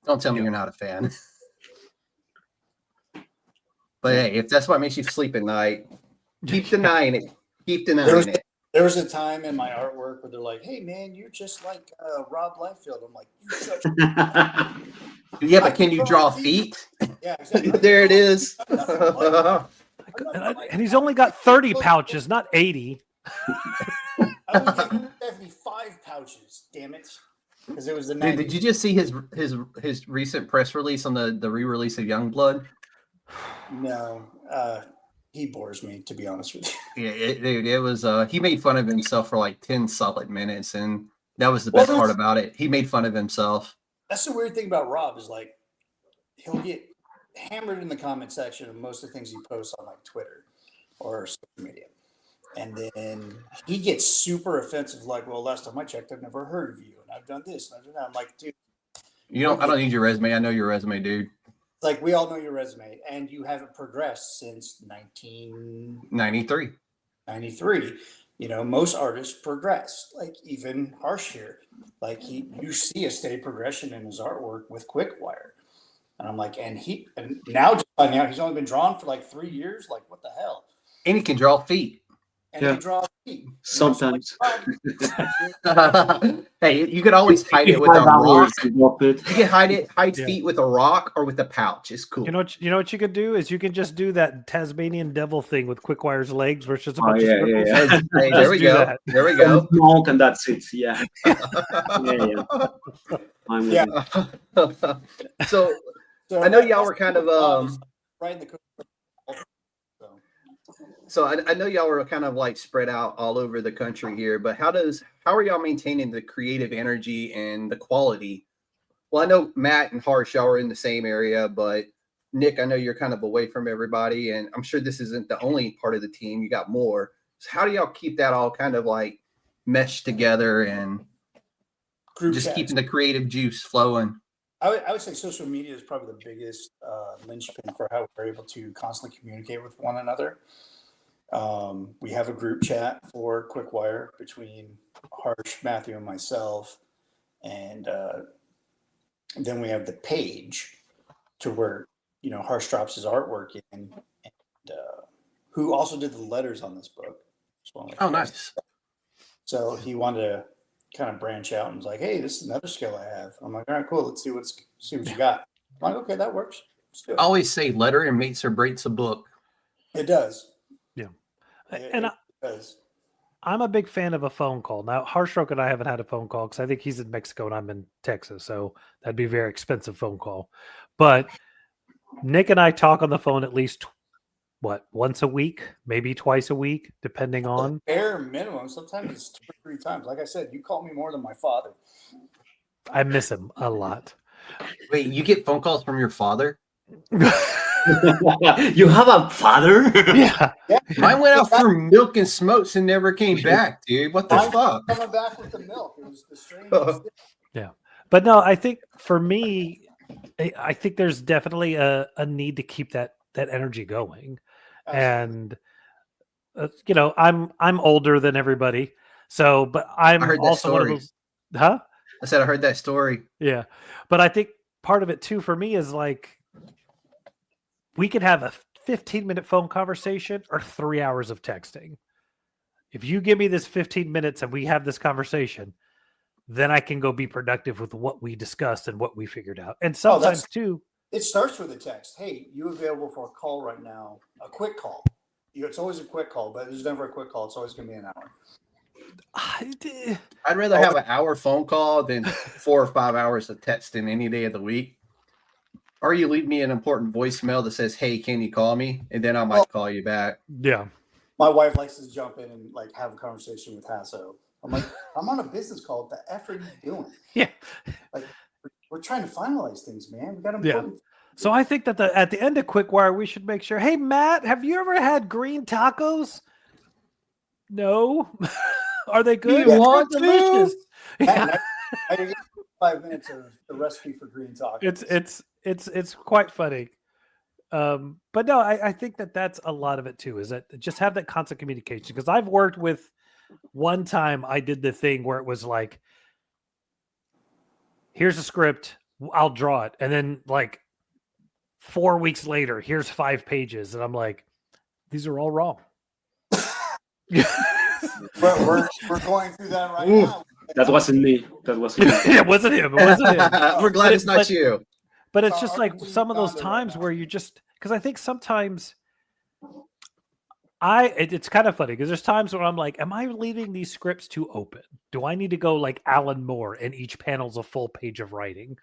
Don't tell me you're not a fan. But hey, if that's what makes you sleep at night, keep denying it. Keep denying it. There was a time in my artwork where they're like, "Hey man, you're just like Rob Liefeld." I'm like, "You such." Yeah, but can you draw feet? Yeah, exactly. There it is. And he's only got 30 pouches, not 80. I only got 75 pouches. Damn it! Because it was the 90s. Did you just see his recent press release on the re-release of Youngblood? No, he bores me, to be honest with you. Yeah, it was. He made fun of himself for like 10 solid minutes, and that was the best part about it. He made fun of himself. That's the weird thing about Rob is like he'll get hammered in the comment section of most of the things he posts on like Twitter or social media, and then he gets super offensive. Like, well, last time I checked, I've never heard of you, and I've done this and I've done that. I'm like, dude, I don't need your resume. I know your resume, dude. like we all know your resume, and you haven't progressed since 1993. 93. You know, most artists progress. Like even Harsh here, like you see a steady progression in his artwork with Quickwire, and I'm like, and now just finding out he's only been drawn for like 3 years. Like, what the hell? And he can draw feet. And he draws feet. Sometimes. Hey, you could always hide it with a rock. You can hide feet with a rock or with a pouch. It's cool. You know what you could do is you can just do that Tasmanian devil thing with Quickwire's legs, where it's just a bunch of scribbles. Hey, there we do go. that. There we go. Smoke and that's it. Yeah. Yeah. So I know y'all were kind of right in the So I know y'all were kind of like spread out all over the country here, but how are y'all maintaining the creative energy and the quality? Well, I know Matt and Harsh, y'all are in the same area, but Nick, I know you're kind of away from everybody, and I'm sure this isn't the only part of the team. You got more. So how do y'all keep that all kind of like meshed together and group just chats. keeping the creative juice flowing? I would say social media is probably the biggest linchpin for how we're able to constantly communicate with one another. We have a group chat for Quickwire between Harsh, Matthew, and myself. And then we have the page to where, Harsh drops his artwork in. And who also did the letters on this book. Oh, nice. So he wanted to kind of branch out and was like, hey, this is another skill I have. I'm like, all right, cool. Let's see what you got. I'm like, okay, that works. Let's do it. I always say letter and makes or breaks a book. It does. Yeah. It does. I'm a big fan of a phone call. Now, Harshstroke and I haven't had a phone call because I think he's in Mexico and I'm in Texas. So that'd be a very expensive phone call. But Nick and I talk on the phone at least, once a week, maybe twice a week, depending on. Bare minimum. Sometimes it's 2 or 3 times. Like I said, you call me more than my father. I miss him a lot. Wait, you get phone calls from your father? You have a father? Yeah. Mine went out for milk and smokes and never came back, dude. What the I'm fuck? coming back with the milk. It was the strangest. Yeah. But no, I think for me, I think there's definitely a need to keep that energy going. And I'm older than everybody. So, but I'm also one of those. Huh? I said I heard that story. Yeah. But I think part of it too for me is like we could have a 15-minute phone conversation or 3 hours of texting. If you give me this 15 minutes and we have this conversation, then I can go be productive with what we discussed and what we figured out. And sometimes too, it starts with a text. Hey, you available for a call right now? A quick call. It's always a quick call, but there's never a quick call. It's always going to be an hour. I'd rather have an hour phone call than 4 or 5 hours of texting any day of the week. Or you leave me an important voicemail that says, hey, can you call me? And then I might call you back. Yeah. My wife likes to jump in and like have a conversation with Jasso. I'm like, I'm on a business call. What the F are you doing? Yeah. Like, we're trying to finalize things, man. We got important. So I think that at the end of Quickwire, we should make sure, hey, Matt, have you ever had green tacos? No. Are they good? You want They're delicious. Now you're getting 5 minutes of the recipe for green tacos. It's quite funny. But no, I think that's a lot of it too, is that just have that constant communication. Because I've worked with, one time I did the thing where it was like, here's a script, I'll draw it. And then like 4 weeks later, here's 5 pages. And I'm like, these are all wrong. But we're going through that right now. That wasn't me. It wasn't him. We're glad it's not you. But it's just like some of those times where you just, because I think sometimes it's kind of funny because there's times where I'm like, am I leaving these scripts too open? Do I need to go like Alan Moore and each panel's a full page of writing?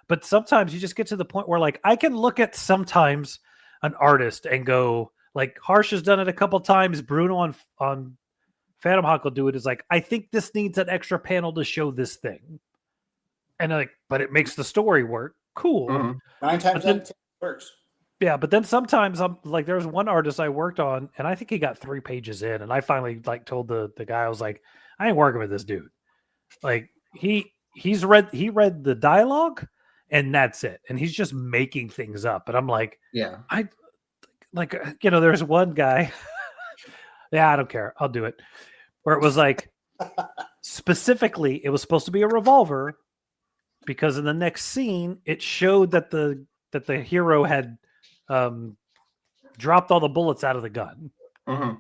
But sometimes you just get to the point where like I can look at sometimes an artist and go, like Harsh has done it a couple times. Bruno on Phantom Hawk will do it. Is like, I think this needs an extra panel to show this thing. And like, but it makes the story work. Cool. Mm-hmm. 9 times out of 10 works. Yeah, but then sometimes I'm like, there's one artist I worked on, and I think he got 3 pages in, and I finally like told the guy, I was like, I ain't working with this dude. Like he read the dialogue, and that's it, and he's just making things up. And I'm like, yeah, there's one guy. Yeah, I don't care. I'll do it. Where it was like, specifically, it was supposed to be a revolver, because in the next scene, it showed that the hero had dropped all the bullets out of the gun. Mm-hmm.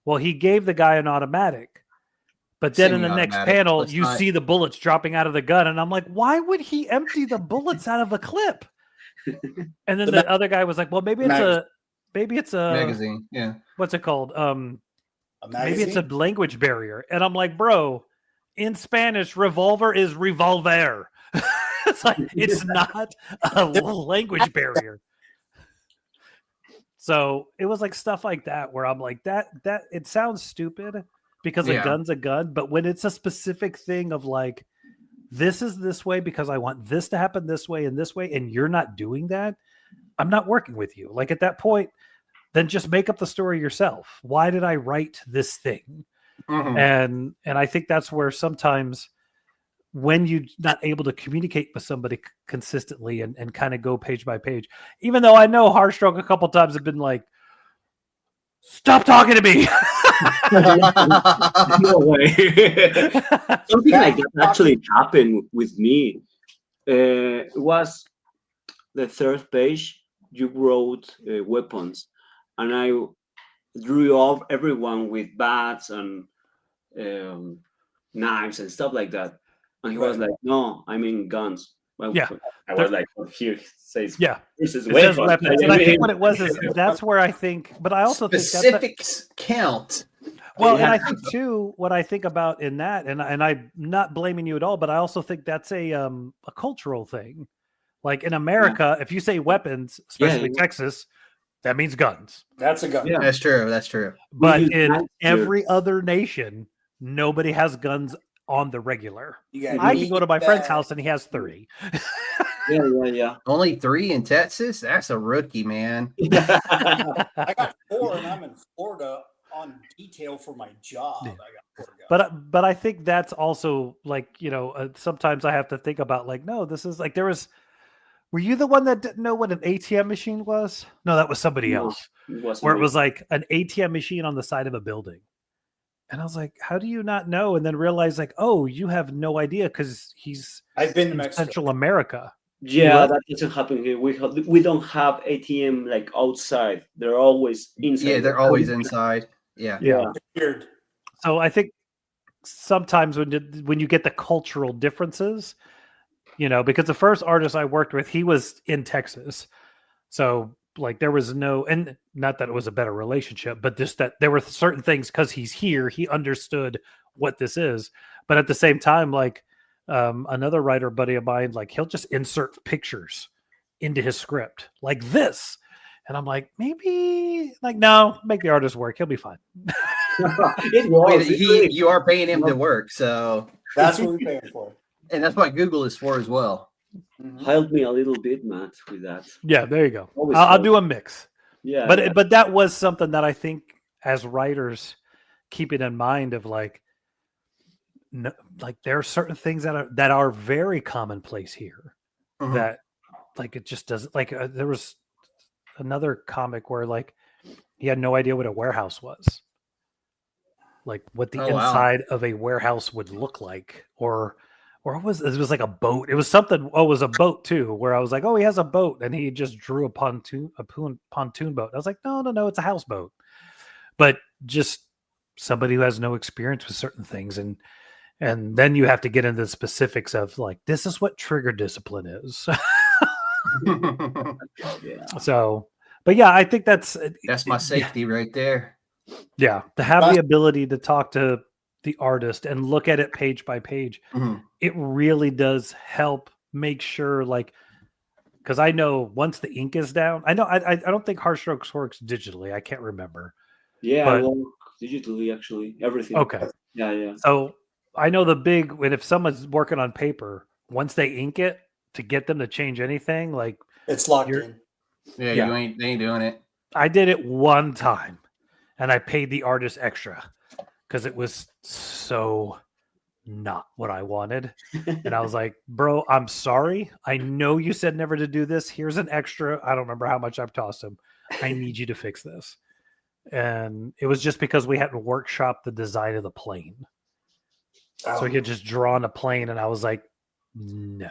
Well, he gave the guy an automatic, but then in the next panel, you see the bullets dropping out of the gun, and I'm like, why would he empty the bullets out of a clip? And then the other guy was like, well, maybe it's a magazine. Yeah, what's it called? Maybe it's a language barrier. And I'm like, bro, in Spanish, revolver is revolver. It's like, it's not a language barrier. So it was like stuff like that where I'm like, that it sounds stupid because a gun's a gun, but when it's a specific thing of like, this is this way because I want this to happen this way, and you're not doing that, I'm not working with you. Like at that point, then just make up the story yourself. Why did I write this thing? Mm-hmm. And I think that's where sometimes when you're not able to communicate with somebody consistently and kind of go page by page, even though I know Harshstroke a couple times have been like, Stop talking to me. No way. Something like that actually happened with me. It was the third page. You wrote weapons, and I drew off everyone with bats and knives and stuff like that. And he was like, "No, I mean guns." Well, Yeah. I was like, well, "Here it says Yeah. this is It says weapons." weapons. And I think what it was is that's where I think, but I also think Specifics count. well, Yeah. and I think too, what I think about in that, and I'm not blaming you at all, but I also think that's a cultural thing. Like in America, if you say weapons, especially Yeah. Texas, that means guns. That's a gun. Yeah. That's true. That's true. But use in knives here. every other nation, nobody has guns on the regular. You got I can go to my friend's meat house and he has 30. Yeah. Only 3 in Texas? That's a rookie, man. I got 4, and I'm in Florida on detail for my job. Yeah. I got 4 guns. But I think that's also like, sometimes I have to think about like, no, this is like were you the one that didn't know what an ATM machine was? No, that was somebody No, else. wasn't Where it me. was like an ATM machine on the side of a building. And I was like, how do you not know? And then realize like, oh, you have no idea because he's I've been to in Mexico. Central America. Yeah, What? that doesn't happen here. We don't have ATM like outside. They're always inside. Yeah, they're always inside. Yeah. Yeah. Weird. So I think sometimes when you get the cultural differences, because the first artist I worked with, he was in Texas. So like there was no, and not that it was a better relationship, but just that there were certain things because he's here, he understood what this is. But at the same time, like another writer buddy of mine, like he'll just insert pictures into his script like this. And I'm like, maybe like, no, make the artist work. He'll be fine. It was. You are paying him to work, so That's what we're paying for. and that's what Google is for as well. Mhm. Help me a little bit, Matt, with that. Yeah, there you go. Always I'll help. do a mix. Yeah. But that was something that I think as writers keep it in mind of like, no, like there are certain things that are very commonplace here Mhm. that like it just doesn't like there was another comic where like he had no idea what a warehouse was, like what the Oh, wow. inside of a warehouse would look like, or it was like a boat. It was something. Oh, it was a boat too. Where I was like, oh, he has a boat, and he just drew a pontoon boat. I was like, no, it's a houseboat. But just somebody who has no experience with certain things, and then you have to get into the specifics of like, this is what trigger discipline is. Yeah. So, but yeah, I think that's That's my safety right there. yeah, to have the ability to talk to the artist and look at it page by page. Mhm. It really does help make sure, like, because I know once the ink is down, I know I don't think Harshstroke works digitally. I can't remember. Yeah, But- I work digitally actually. Everything. Okay, Yeah. so I know the big when if someone's working on paper, once they ink it, to get them to change anything, like It's locked You're- in. Yeah, Yeah. they ain't doing it. I did it one time, and I paid the artist extra because it was so not what I wanted. And I was like, bro, I'm sorry. I know you said never to do this. Here's an extra. I don't remember how much I've tossed him. I need you to fix this. And it was just because we had to workshop the design of the plane. So he had just drawn a plane, and I was like, no.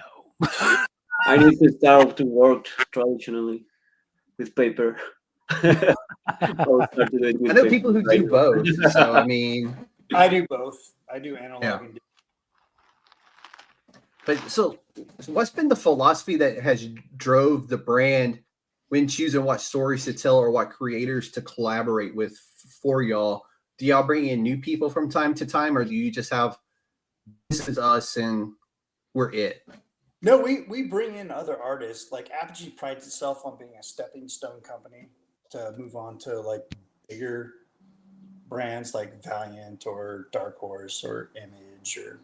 I need to start to work traditionally with paper. I'll start to do it with I know paper. people who do both. So I mean, I do both. I do analog Yeah. and but so what's been the philosophy that has drove the brand when choosing what stories to tell or what creators to collaborate with for y'all? Do y'all bring in new people from time to time, or do you just have this is us and we're it? No, we bring in other artists. Like Apogee prides itself on being a stepping stone company to move on to like bigger brands like Valiant or Dark Horse or Image or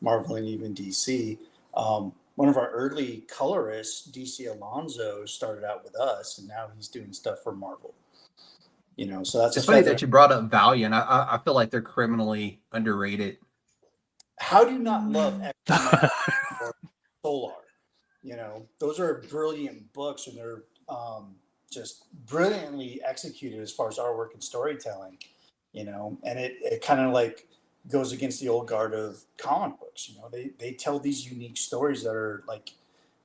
Marvel and even DC. One of our early colorists, DC Alonso, started out with us, and now he's doing stuff for Marvel. So that's It's a funny feather. that you brought up Valiant. I feel like they're criminally underrated. How do you not love X-Men or Solar? Those are brilliant books, and they're just brilliantly executed as far as artwork and storytelling, and it kind of like goes against the old guard of comic books. They tell these unique stories that are like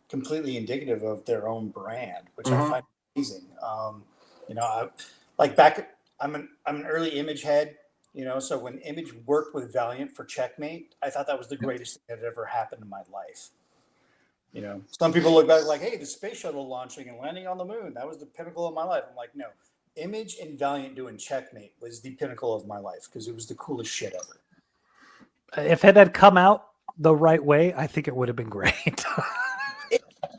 completely indicative of their own brand, which I find amazing. I'm an early Image head, so when Image worked with Valiant for Checkmate, I thought that was the greatest thing that had ever happened in my life. Some people look back like, hey, the space shuttle launching and landing on the moon, that was the pinnacle of my life. I'm like, no, Image and Valiant doing Checkmate was the pinnacle of my life because it was the coolest shit ever. If it had come out the right way, I think it would have been great.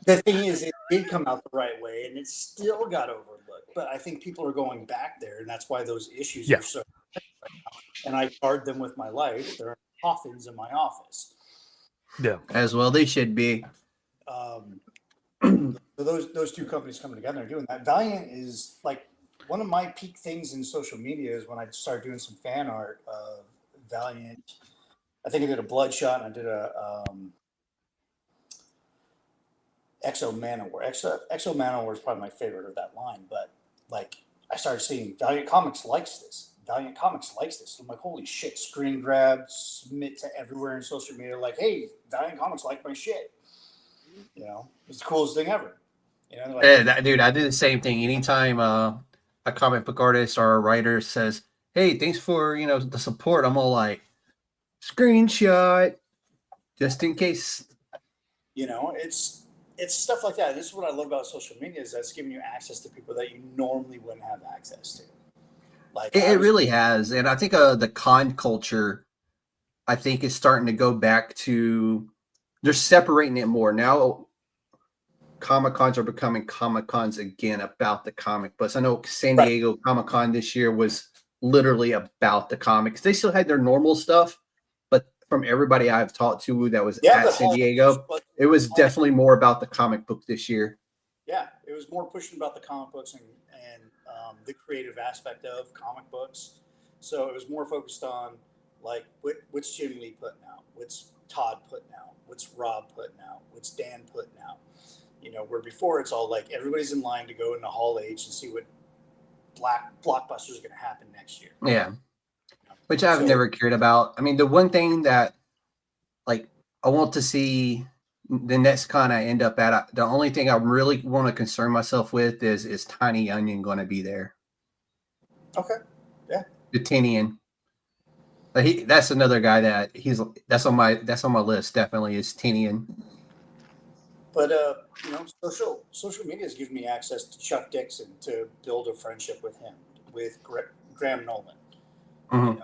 The thing is, it did come out the right way, and it still got overlooked. But I think people are going back there, and that's why those issues are so. And I guard them with my life. They're coffins in my office. Yeah, as well they should be. So those two companies coming together and doing that. Valiant is like one of my peak things in social media is when I started doing some fan art of Valiant. I think I did a Bloodshot and I did a Exo Manowar. Exo Manowar is probably my favorite of that line, but like I started seeing Valiant Comics likes this. Valiant Comics likes this. I'm like, holy shit, screen grab, submit to everywhere in social media, like, hey, Valiant Comics like my shit. It's the coolest thing ever. Dude, I do the same thing. Anytime a comic book artist or a writer says, hey, thanks for, the support, I'm all like, screenshot, just in case. It's stuff like that. This is what I love about social media is that's giving you access to people that you normally wouldn't have access to. Like it really has. And I think the con culture, I think, is starting to go back to, they're separating it more. Now, Comic Cons are becoming Comic Cons again about the comic books. I know San Diego Comic Con this year was literally about the comics. They still had their normal stuff, but from everybody I've talked to that was at San Diego, it was definitely more about the comic book this year. Yeah, it was more pushing about the comic books and the creative aspect of comic books. So it was more focused on like what's Jim Lee putting out, what's Todd putting out, what's Rob putting out, what's Dan putting out. Where before it's all like everybody's in line to go into Hall H and see what blockbuster is going to happen next year. Yeah, which I've never cared about. I mean, the one thing that like I want to see the next con I end up at, the only thing I really want to concern myself with is Tiny Onion going to be there. Okay. Yeah. The Tinian. That's another guy that's on my list. Definitely is Tinian. But social media has given me access to Chuck Dixon to build a friendship with him, with Graham Nolan. Mm-hmm.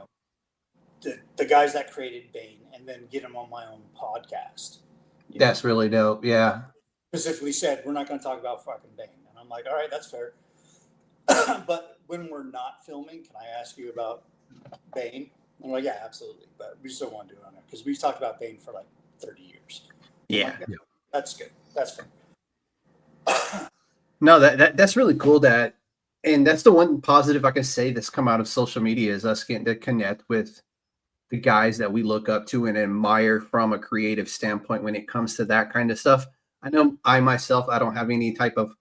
The guys that created Bane, and then get him on my own podcast. That's really dope. Yeah. Specifically said, we're not going to talk about fucking Bane. And I'm like, all right, that's fair. But when we're not filming, can I ask you about Bane? I'm like, yeah, absolutely. But we just don't want to do it on there because we've talked about Bane for like 30 years. Yeah. Like, that's good. That's fair. No, that's really cool. And that's the one positive I can say that's come out of social media is us getting to connect with the guys that we look up to and admire from a creative standpoint when it comes to that kind of stuff. I know I don't have any type of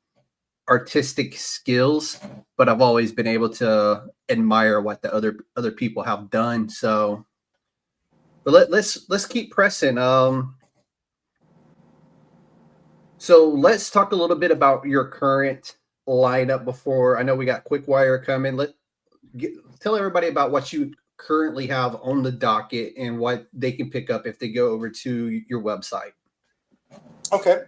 artistic skills, but I've always been able to admire what the other people have done. So, but let's keep pressing. So let's talk a little bit about your current lineup before. I know we got Quickwire coming. Tell everybody about what you currently have on the docket and what they can pick up if they go over to your website. Okay.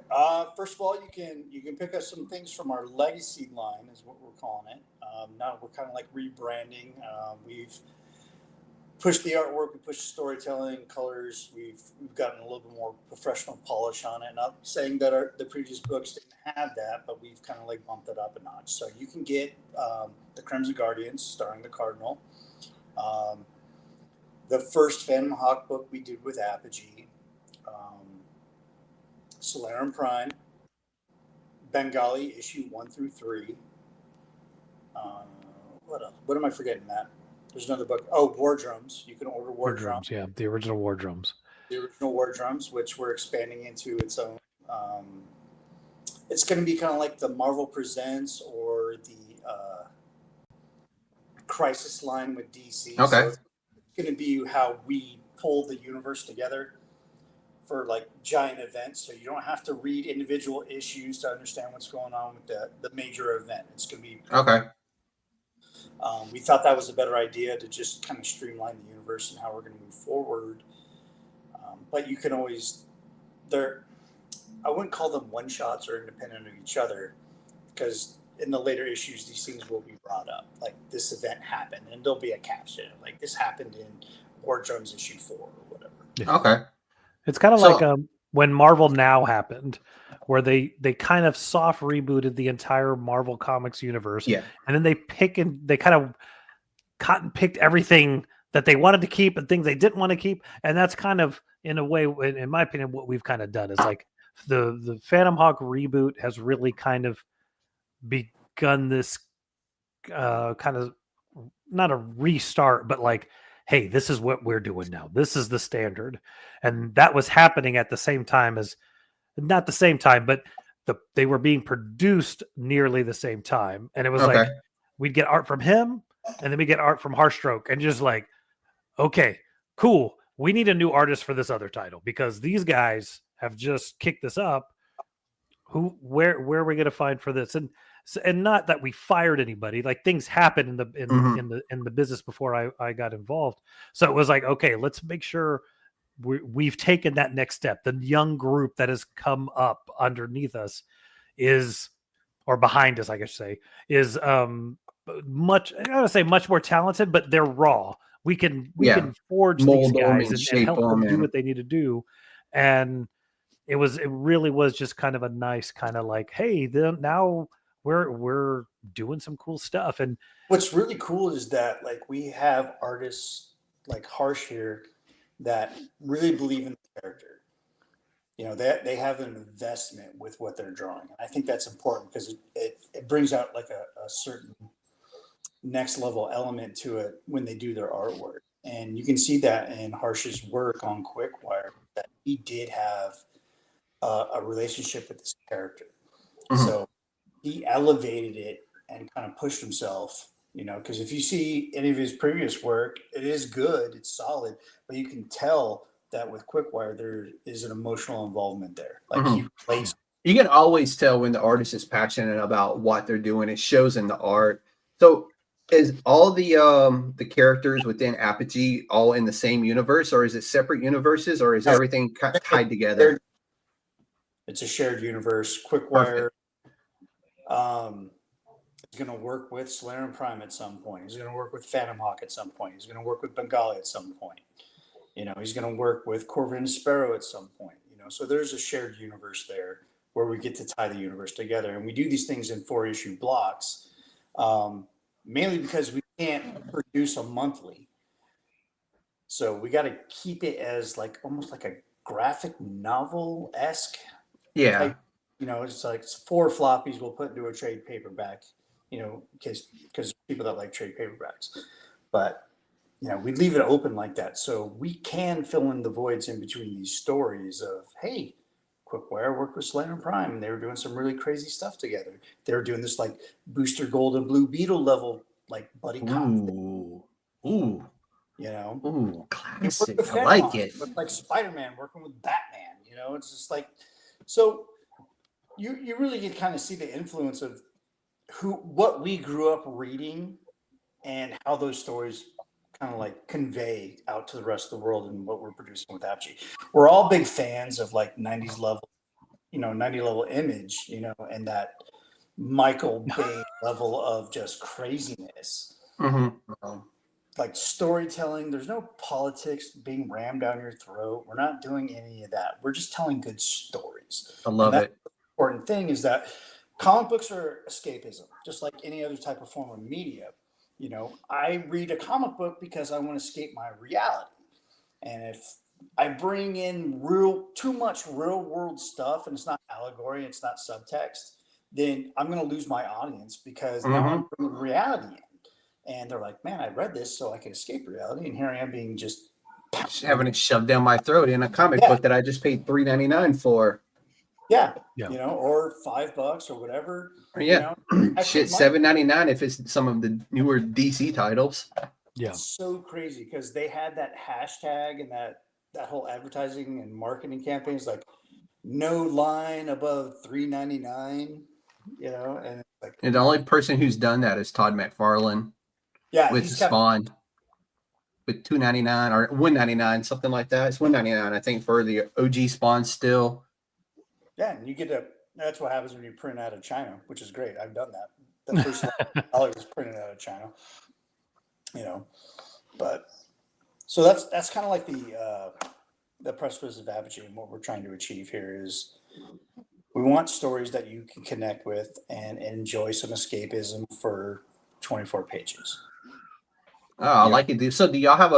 First of all, you can pick up some things from our legacy line, is what we're calling it. Now we're kind of like rebranding. We've pushed the artwork, we pushed storytelling, colors. We've gotten a little bit more professional polish on it. Not saying that the previous books didn't have that, but we've kind of like bumped it up a notch. So you can get the Crimson Guardians, starring the Cardinal. The first Phantom Hawk book we did with Apogee. Solarum Prime, Bengali issue 1 through 3. What else? What am I forgetting, Matt? There's another book. Oh, War Drums. You can order War Drums. Yeah, the original War Drums. The original War Drums, which we're expanding into its own. It's going to be kind of like the Marvel Presents or crisis line with DC. Okay. So it's going to be how we pull the universe together for like giant events. So you don't have to read individual issues to understand what's going on with the major event. It's going to be Okay. We thought that was a better idea to just kind of streamline the universe and how we're going to move forward. But you can always, I wouldn't call them one shots or independent of each other, because in the later issues, these things will be brought up. Like this event happened, and there'll be a caption like this happened in War Drums issue 4 or whatever. Yeah. Okay. It's kind of like when Marvel Now happened, where they kind of soft rebooted the entire Marvel Comics universe. Yeah. And then they kind of cotton picked everything that they wanted to keep and things they didn't want to keep. And that's kind of, in a way, in my opinion, what we've kind of done is like the Phantom Hawk reboot has really kind of begun this kind of, not a restart, but like, hey, this is what we're doing now. This is the standard. And that was happening at the same time as, not the same time, but they were being produced nearly the same time. And it was like, we'd get art from him and then we get art from Harshstroke, and just like, okay, cool. We need a new artist for this other title because these guys have just kicked this up. Where are we going to find for this? And not that we fired anybody, like things happened in the business before I got involved. So it was like, okay, let's make sure we've taken that next step. The young group that has come up underneath us or behind us, I guess say, is much, I gotta say much more talented, but they're raw. We can forge Mold these guys and help them do and what they need to do. And it really was just kind of a nice kind of like, hey, now we're doing some cool stuff. And what's really cool is that like we have artists like Harsh here that really believe in the character. You know, they have an investment with what they're drawing. And I think that's important because it brings out like a certain next level element to it when they do their artwork. And you can see that in Harsh's work on Quickwire, that he did have a relationship with this character. Mm-hmm. So he elevated it and kind of pushed himself, you know, because if you see any of his previous work, it is good, it's solid, but you can tell that with Quickwire, there is an emotional involvement there. Like he plays. You can always tell when the artist is passionate about what they're doing. It shows in the art. So is all the characters within Apogee all in the same universe, or is it separate universes, or is everything tied together? It's a shared universe. Quickwire is going to work with Solarian Prime at some point. He's going to work with Phantom Hawk at some point. He's going to work with Bengali at some point. You know, he's going to work with Corvin Sparrow at some point. You know, so there's a shared universe there where we get to tie the universe together. And we do these things in 4-issue blocks, mainly because we can't produce a monthly. So we got to keep it as like almost like a graphic novel-esque. Yeah. Type, you know, it's like 4 floppies we'll put into a trade paperback, you know, because people that like trade paperbacks. But, you know, we leave it open like that. So we can fill in the voids in between these stories of, hey, Quickwire worked with Slayer and Prime, and they were doing some really crazy stuff together. They were doing this like Booster Gold and Blue Beetle level, like buddy cop thing, Ooh. you know? Ooh, classic. I Phantom like Hawk, it. with, like Spider-Man working with Batman, you know? It's just like, so you really can kind of see the influence of what we grew up reading and how those stories kind of like convey out to the rest of the world and what we're producing with Apogee. We're all big fans of like 90s level, you know, 90 level Image, you know, and that Michael Bay level of just craziness. Like storytelling, there's no politics being rammed down your throat. We're not doing any of that. We're just telling good stories. I love it. The important thing is that comic books are escapism, just like any other type of form of media. You know, I read a comic book because I want to escape my reality. And if I bring in too much real world stuff and it's not allegory, it's not subtext, then I'm going to lose my audience because now I'm bringing reality in. And they're like, man, I read this so I can escape reality. And here I am being just having it shoved down my throat in a comic book that I just paid $3.99 for. Yeah, Yeah. or $5 or whatever. Yeah. Shit, $7.99 if it's some of the newer DC titles. Yeah. It's so crazy because they had that hashtag and that whole advertising and marketing campaigns, like no line above $3.99, and it's like, And the only person who's done that is Todd McFarlane yeah, with Spawn with $2.99 or $1.99, something like that. It's $1.99, I think, for the OG Spawn still. Yeah, and you get that's what happens when you print out of China, which is great. I've done that. The first $1 is printed out of China, but so that's kind of like the precipice of Apogee, and what we're trying to achieve here is we want stories that you can connect with and enjoy some escapism for 24 pages. Oh, I like it. So do y'all have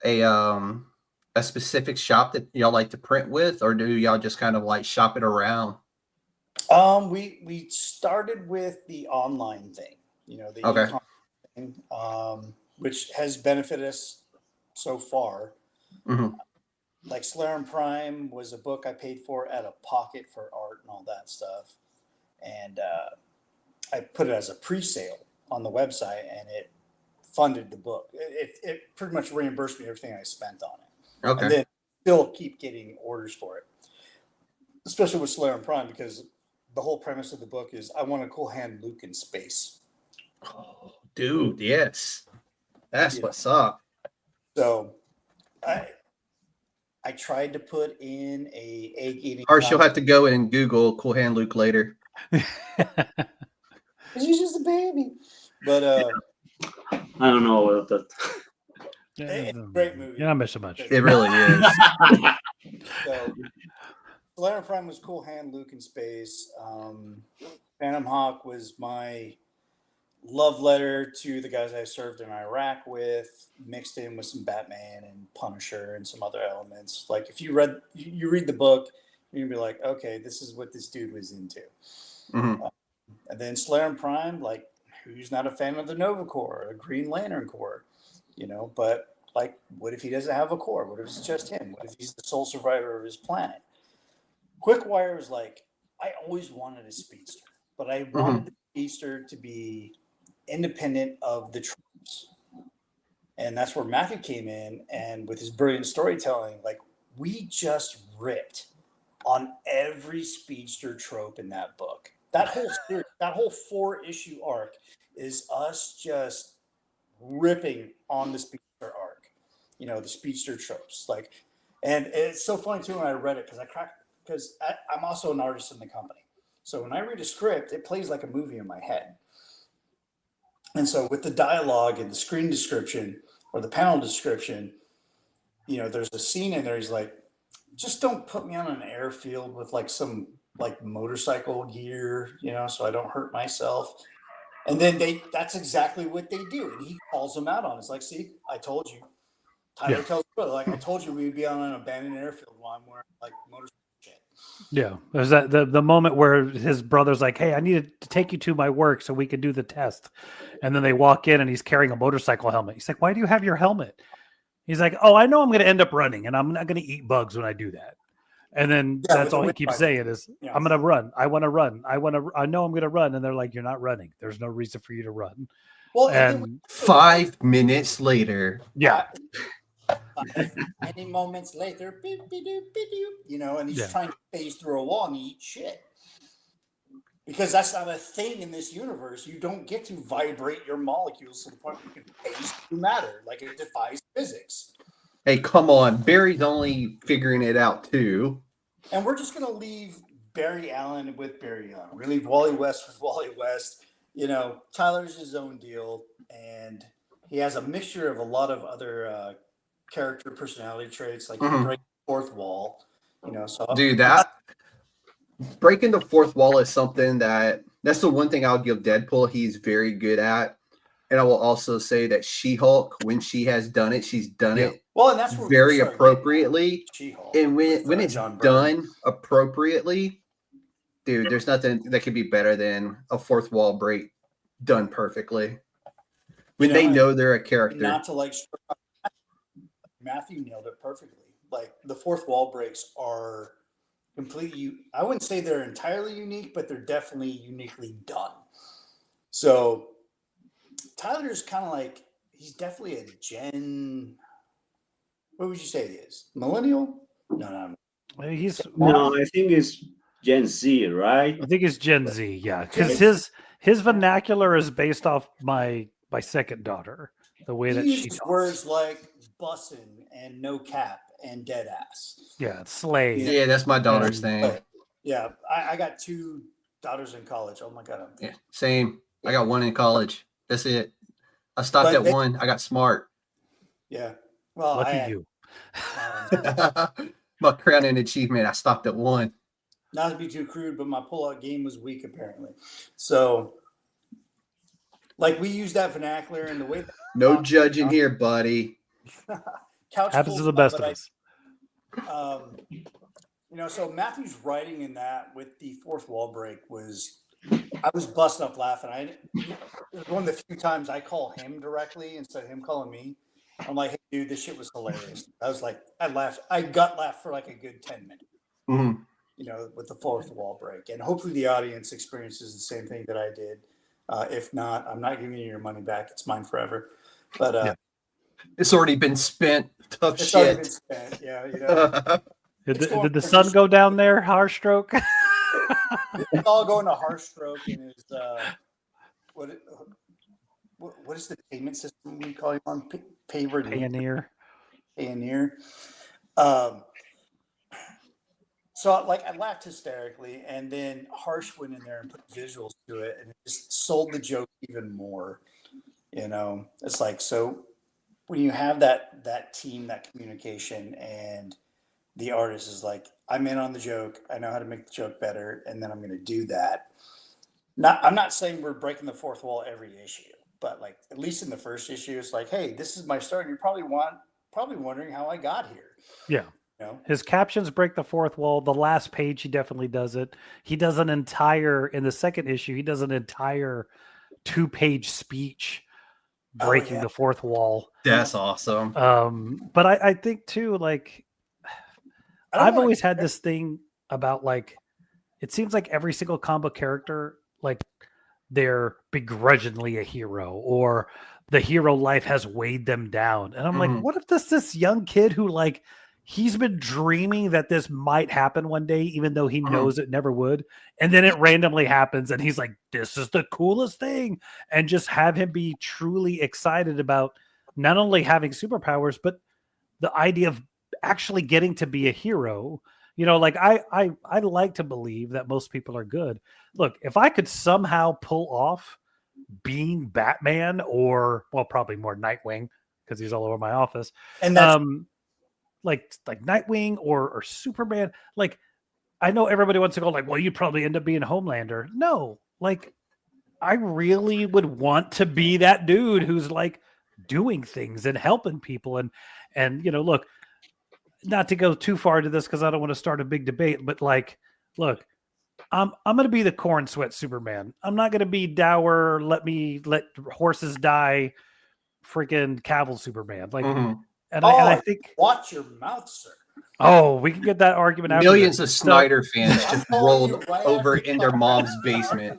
a specific shop that y'all like to print with, or do y'all just kind of like shop it around? We started with the online thing, the Okay. e-commerce thing, which has benefited us so far. Mhm. Like Slayer Prime was a book I paid for out of pocket for art and all that stuff, and I put it as a pre-sale on the website, and it funded the book. It pretty much reimbursed me everything I spent on it. Okay. And then still keep getting orders for it, especially with Slayer Prime, because the whole premise of the book is I want a cool hand Luke in space. Oh, dude, yes. That's what's up. So I tried to put in a egg eating. Harsh, you'll have to go and Google Cool Hand Luke later. He's just a baby. But I don't know about that. it's a great movie. You're not missing much. It really is. So Slayer Prime was Cool Hand Luke in space. Phantom Hawk was my love letter to the guys I served in Iraq with, mixed in with some Batman and Punisher and some other elements. Like if you read the book, you're gonna be like, okay, this is what this dude was into. Mm-hmm. And then Slayer Prime, like, who's not a fan of the Nova Corps, a Green Lantern Corps, but like, what if he doesn't have a core? What if it's just him? What if he's the sole survivor of his planet? Quickwire was like, I always wanted a speedster, but I wanted the speedster to be independent of the tropes. And that's where Matthew came in, and with his brilliant storytelling, like, we just ripped on every speedster trope in that book. That whole series, that whole 4-issue arc is us just ripping on the speedster arc, the speedster tropes. Like, and it's so funny too when I read it because I'm also an artist in the company. So when I read a script, it plays like a movie in my head. And so with the dialogue and the screen description or the panel description, there's a scene in there. He's like, just don't put me on an airfield with like some like motorcycle gear, so I don't hurt myself. And then that's exactly what they do. And he calls them out on it. It's like, see, I told you. Tyler tells me, like, I told you we'd be on an abandoned airfield while I'm wearing like motorcycle shit. Yeah. There's that the moment where his brother's like, hey, I needed to take you to my work so we could do the test. And then they walk in and he's carrying a motorcycle helmet. He's like, why do you have your helmet? He's like, oh, I know I'm going to end up running and I'm not going to eat bugs when I do that. And then that's all he keeps saying is, I'm going to run. I want to run. I know I'm going to run. And they're like, you're not running. There's no reason for you to run. Well, and 5 minutes later. Yeah. 90 moments later, beep, beep, doop, beep, doop, and he's trying to phase through a wall and eat shit. Because that's not a thing in this universe. You don't get to vibrate your molecules to the point where you can phase through matter. Like, it defies physics. Hey, come on. Barry's only figuring it out too. And we're just going to leave Barry Allen with Barry Allen. We're going to leave Wally West with Wally West. Tyler's his own deal. And he has a mixture of a lot of other character personality traits, like break the fourth wall. Dude, that breaking the fourth wall is something that's the one thing I'll give Deadpool he's very good at. And I will also say that She-Hulk, when she has done it, she's done it well, and that's where very appropriately. She-Hulk, and when it's done appropriately, dude, there's nothing that could be better than a fourth wall break done perfectly. When they know they're a character. Not to like Matthew nailed it perfectly. Like, the fourth wall breaks are completely. I wouldn't say they're entirely unique, but they're definitely uniquely done. So Tyler's kind of like, he's definitely a Gen. What would you say he is? Millennial? No. He's No, I think it's Gen Z, right? I think it's Gen Z, yeah, because his vernacular is based off my second daughter, the way that He she uses talks. words like bussin' and no cap and dead ass. Yeah, slay. Yeah, that's my daughter's thing. But yeah, I got 2 daughters in college. Oh my god, Yeah, same. I got one in college. That's it. I stopped at one. I got smart. yeah. Well, Lucky you. My crowning achievement. I stopped at one. Not to be too crude, but my pullout game was weak apparently. So, like, we use that vernacular and the way. No judging here, buddy. Couch Happens to pulls the up, best of but us. So Matthew's writing in that with the fourth wall break I was busting up laughing. It was one of the few times I call him directly instead of him calling me. I'm like, hey, dude, this shit was hilarious. I was like, I laughed. I gut laughed for like a good 10 minutes, Mm-hmm. with the fourth wall break. And hopefully the audience experiences the same thing that I did. If not, I'm not giving you your money back. It's mine forever. But Yeah. It's already been spent. Tough it's shit. already been spent. Yeah, Did the sun go down there, Harshstroke? It's all going to Harshstroke and his what is the payment system we call you on? Pioneer. So like I laughed hysterically, and then Harsh went in there and put visuals to it, and it just sold the joke even more. It's like, so when you have that team, that communication, and the artist is like, I'm in on the joke. I know how to make the joke better, and then I'm going to do that. I'm not saying we're breaking the fourth wall every issue, but like at least in the first issue, it's like, hey, this is my start. You're probably wondering how I got here. Yeah. His captions break the fourth wall. The last page, he definitely does it. He does in the second issue, he does an entire 2-page speech breaking the fourth wall. That's awesome. But I think too, like, I've always had this thing about, like, it seems like every single comic book character, like, they're begrudgingly a hero, or the hero life has weighed them down. And I'm like, what if this young kid who, like, he's been dreaming that this might happen one day, even though he knows it never would. And then it randomly happens and he's like, this is the coolest thing. And just have him be truly excited about not only having superpowers, but the idea of actually getting to be a hero. Like I like to believe that most people are good. Look, if I could somehow pull off being Batman, or, well, probably more Nightwing, because he's all over my office. And that's like Nightwing or Superman. Like, I know everybody wants to go like, well, you'd probably end up being Homelander. No, like, I really would want to be that dude who's like doing things and helping people. And look, not to go too far into this because I don't want to start a big debate, but like, look, I'm going to be the corn sweat Superman. I'm not going to be dour, let horses die, freaking Cavill Superman. Like, and I think, watch your mouth, sir. Oh, we can get that argument out. Millions of Snyder fans just rolled over in their mom's basement.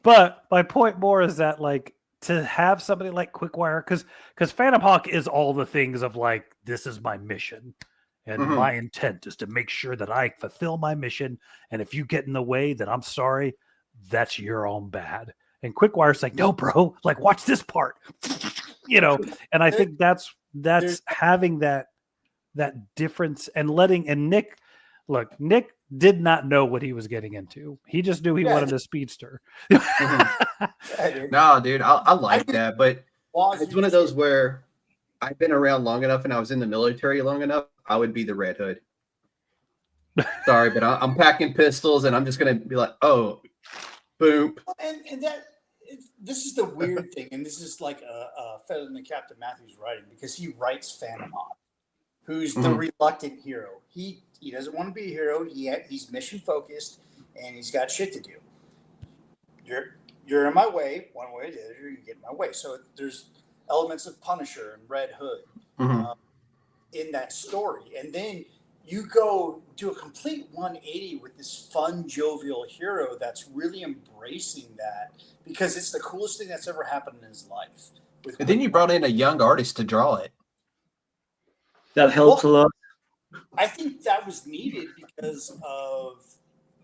But my point more is that, like, to have somebody like Quickwire, because Phantom Hawk is all the things of like, this is my mission. And my intent is to make sure that I fulfill my mission. And if you get in the way, then I'm sorry. That's your own bad. And Quickwire's like, no, bro, like, watch this part, and I think that's having that difference and Nick did not know what he was getting into. He just knew he wanted a speedster. No, dude, I like that, but it's one of those where I've been around long enough and I was in the military long enough. I would be the Red Hood. Sorry, but I'm packing pistols and I'm just going to be like, oh, boom. And this is the weird thing. And this is like a feather in the cap to Matthew's writing, because he writes Phantom Hawk, who's the reluctant hero. He doesn't want to be a hero. He's mission focused and he's got shit to do. You're in my way, one way or the other, you get in my way. So there's elements of Punisher and Red Hood in that story. And then you go do a complete 180 with this fun, jovial hero that's really embracing that because it's the coolest thing that's ever happened in his life. And then you brought in a young artist to draw it. That helps a lot. I think that was needed because of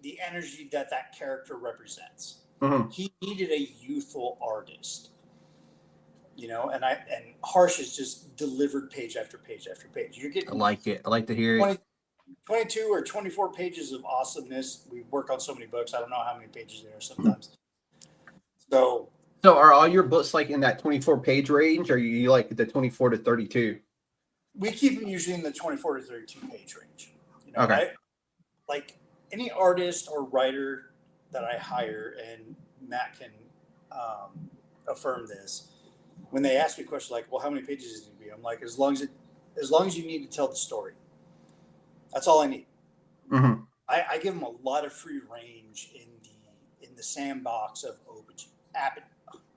the energy that character represents. Mm-hmm. He needed a youthful artist, and Harsh has just delivered page after page after page. You're getting I like it. I like to hear it. 22 or 24 pages of awesomeness. We work on so many books. I don't know how many pages there are sometimes. So are all your books like in that 24 page range, or are you like the 24 to 32? we keep them usually in the 24 to 32 page range. Okay. Like any artist or writer that I hire, and Matt can affirm this, when they ask me questions like, well, how many pages is it going to be? I'm like, as long as you need to tell the story, that's all I need. Mm-hmm. I give them a lot of free range in the sandbox of Apogee.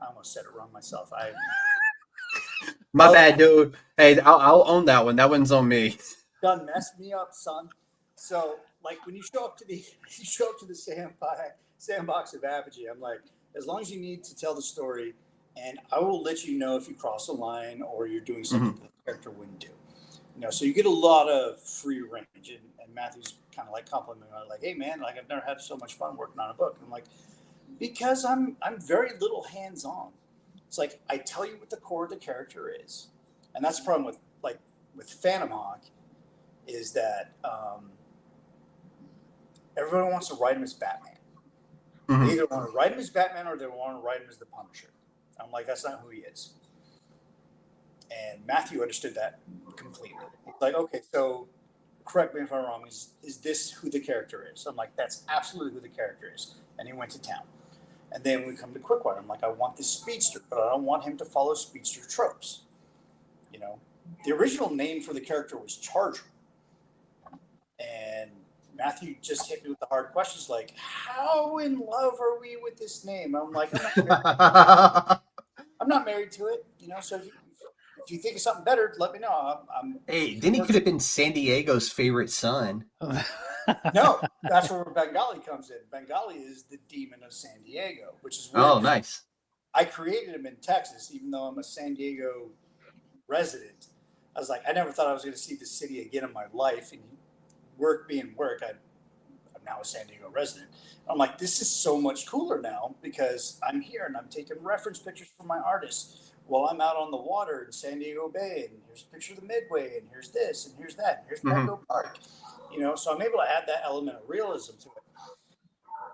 I almost said it wrong myself. My bad, dude. Hey, I'll own that one. That one's on me. Done messed me up, son. So, like, when you show up to the sandbox of Apogee, I'm like, as long as you need to tell the story, and I will let you know if you cross a line or you're doing something that the character wouldn't do. So you get a lot of free range, and Matthew's kind of like complimenting me, like, hey man, like I've never had so much fun working on a book. And I'm like, because I'm very little hands-on. It's like I tell you what the core of the character is, and that's the problem with Phantom Hawk, is that everyone wants to write him as Batman. Mm-hmm. They either want to write him as Batman or they want to write him as the Punisher. I'm like, that's not who he is. And Matthew understood that completely. He's like, okay, so correct me if I'm wrong. Is this who the character is? I'm like, that's absolutely who the character is. And he went to town. And then we come to Quickwire. I'm like, I want this speedster, but I don't want him to follow speedster tropes. The original name for the character was Charger. And Matthew just hit me with the hard questions, like, how in love are we with this name? I'm like, I'm not married to it, so if you think of something better, let me know. Hey, then he could have been San Diego's favorite son. No, that's where Bengali comes in. Bengali is the demon of San Diego, which is weird. Oh, nice. I created him in Texas, even though I'm a San Diego resident. I was like, I never thought I was going to see the city again in my life. And work being work, I'm now a San Diego resident. I'm like, this is so much cooler now because I'm here and I'm taking reference pictures for my artists while I'm out on the water in San Diego Bay. And here's a picture of the Midway, and here's this, and here's that, and here's Mango Park. So I'm able to add that element of realism to it.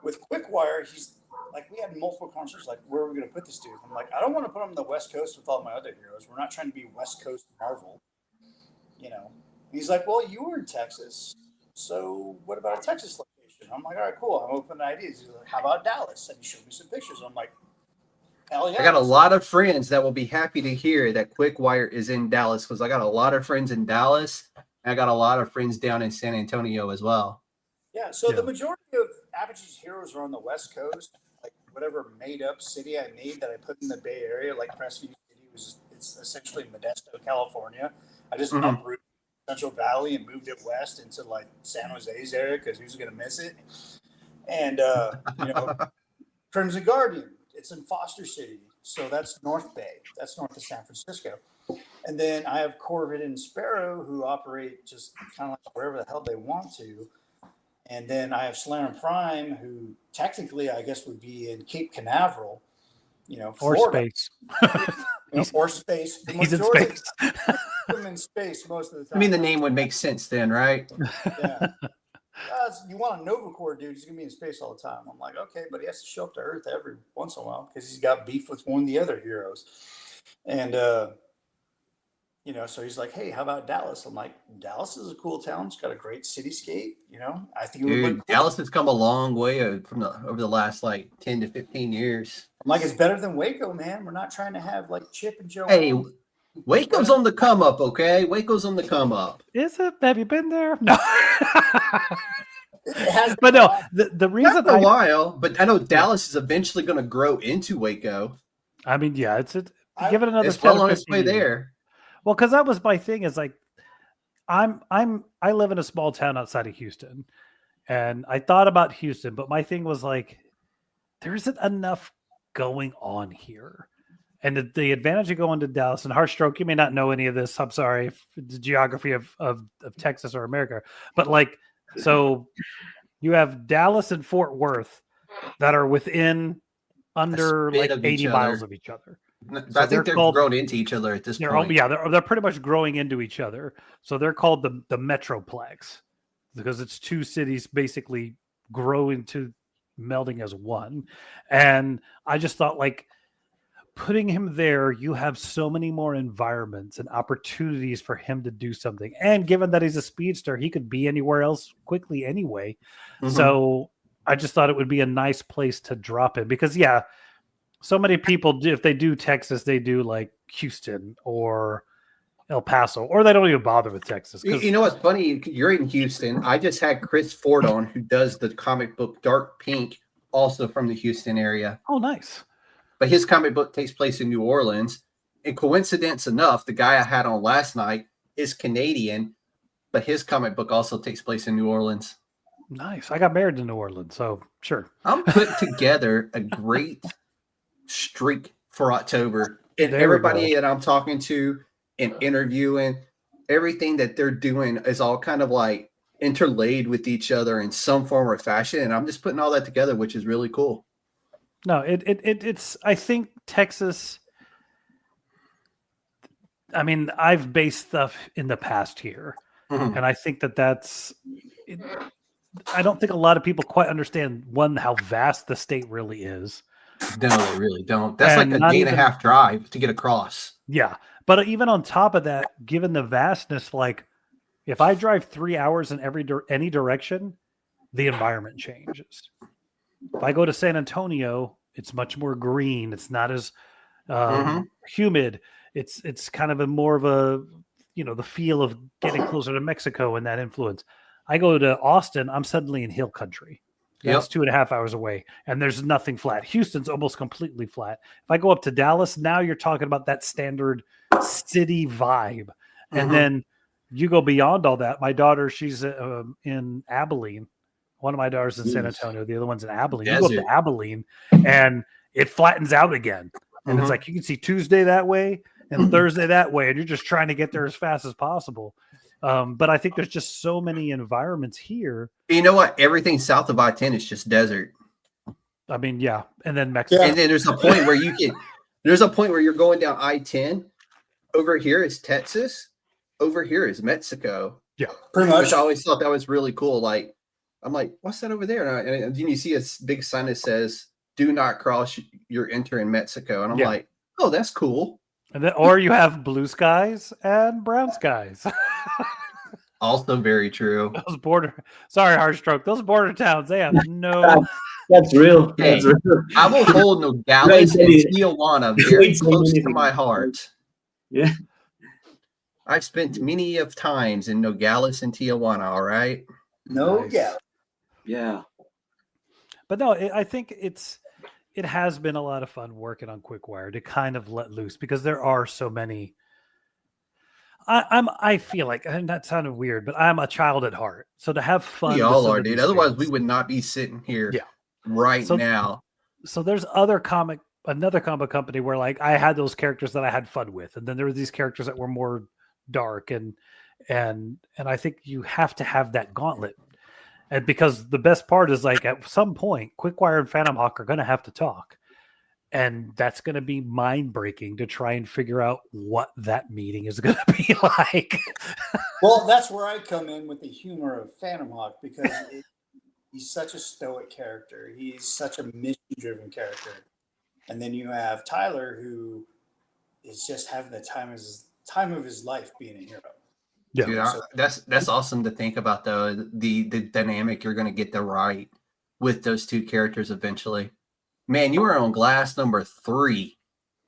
With Quickwire, he's like, we had multiple conversations, like, where are we going to put this dude? I'm like, I don't want to put him on the West Coast with all my other heroes. We're not trying to be West Coast Marvel, And he's like, well, you were in Texas, so what about a Texas location? I'm like, all right, cool. I'm open to ideas. He's like, how about Dallas? And he showed me some pictures. I'm like, hell yeah. I got a lot of friends that will be happy to hear that Quickwire is in Dallas, because I got a lot of friends in Dallas. And I got a lot of friends down in San Antonio as well. Yeah, so the majority of Apogee's heroes are on the West Coast. Like whatever made-up city I made that I put in the Bay Area, like Crestview City, it's essentially Modesto, California. I just uprooted Central Valley and moved it west into like San Jose's area because who's going to miss it? And Crimson Guardian, it's in Foster City, so that's North Bay. That's north of San Francisco. And then I have Corvid and Sparrow who operate just kind of like wherever the hell they want to. And then I have Slayer Prime, who technically I guess would be in Cape Canaveral, or Florida. Space. Or space. He's in space. I'm in space most of the time. I mean, the name would make sense then, right? Yeah. You want a Nova Corps dude, he's going to be in space all the time. I'm like, okay, but he has to show up to Earth every once in a while because he's got beef with one of the other heroes. And, so he's like, hey, how about Dallas? I'm like, Dallas is a cool town. It's got a great cityscape. I think it would look cool. Dallas has come a long way over the last like 10 to 15 years. I'm like, it's better than Waco, man. We're not trying to have like Chip and Joe. Hey, Waco's on the come up, okay? Waco's on the come up. Is it? Have you been there? No. But no, the reason Not a while, but I know Dallas is eventually going to grow into Waco. I mean, yeah, give it another. It's well on its way there. Well, because that was my thing. Is like, I live in a small town outside of Houston, and I thought about Houston, but my thing was like, there isn't enough going on here. And the advantage of going to Dallas, and Harshstroke, you may not know any of this. I'm sorry if the geography of Texas or America, but like, so you have Dallas and Fort Worth that are within under like 80 miles of each other. So I think they're grown into each other at this point. They're pretty much growing into each other. So they're called the Metroplex because it's two cities basically growing to melding as one. And I just thought, like, putting him there, you have so many more environments and opportunities for him to do something. And given that he's a speedster, he could be anywhere else quickly anyway. Mm-hmm. So I just thought it would be a nice place to drop him because, yeah, so many people do, if they do Texas, they do like Houston or El Paso, or they don't even bother with Texas. You know what's funny? You're in Houston. I just had Chris Ford on, who does the comic book Dark Pink, also from the Houston area. Oh, nice. But his comic book takes place in New Orleans. And coincidence enough, the guy I had on last night is Canadian, but his comic book also takes place in New Orleans. Nice. I got married in New Orleans, so sure. I'm putting together a great streak for October. And everybody that I'm talking to and interviewing, everything that they're doing is all kind of like interlaid with each other in some form or fashion. And I'm just putting all that together, which is really cool. No, it's I think Texas, I mean, I've based stuff in the past here, and I think that's I don't think a lot of people quite understand, one, how vast the state really is. No, they really don't. That's like a day and a half drive to get across. Yeah. But even on top of that, given the vastness, like if I drive 3 hours in any direction, the environment changes. If I go to San Antonio, it's much more green. It's not as humid. It's kind of more of a, the feel of getting closer to Mexico and that influence. I go to Austin, I'm suddenly in hill country. That's 2.5 hours away, and there's nothing flat. Houston's almost completely flat. If I go up to Dallas, now you're talking about that standard city vibe. And then you go beyond all that. My daughter, she's in Abilene. One of my daughters in San Antonio. The other one's in Abilene. You go up to Abilene, and it flattens out again. And it's like you can see Tuesday that way and Thursday that way, and you're just trying to get there as fast as possible. But I think there's just so many environments here. You know what? Everything south of I-10 is just desert. I mean, yeah. And then Mexico. And then there's a point where there's a point where you're going down I-10. Over here is Texas. Over here is Mexico. Yeah. Pretty much. Which I always thought that was really cool. Like, I'm like, what's that over there? And then you see a big sign that says, "Do not cross. You're entering Mexico." And I'm like, oh, that's cool. And then, or you have blue skies and brown skies. Also very true. Sorry, Harshstroke. Those border towns, they have no. That's real. Hey, that's real. I will hold Nogales and Tijuana very close to my heart. Yeah. I've spent many of times in Nogales and Tijuana. All right. Yeah. But no, I think it has been a lot of fun working on Quickwire to kind of let loose because there are so many. I feel like, and that sounded weird, but I'm a child at heart. So to have fun. We all are, dude. Otherwise, we would not be sitting here now. So there's another comic company where like I had those characters that I had fun with. And then there were these characters that were more dark and I think you have to have that gauntlet. And because the best part is like at some point, Quickwire and Phantom Hawk are going to have to talk. And that's going to be mind breaking to try and figure out what that meeting is going to be like. Well, that's where I come in with the humor of Phantom Hawk because he's such a stoic character. He's such a mission driven character. And then you have Tyler, who is just having the time of his life being a hero. Yeah, dude, that's awesome to think about though. The dynamic you're going to get to write with those two characters eventually. Man, you were on glass number 3.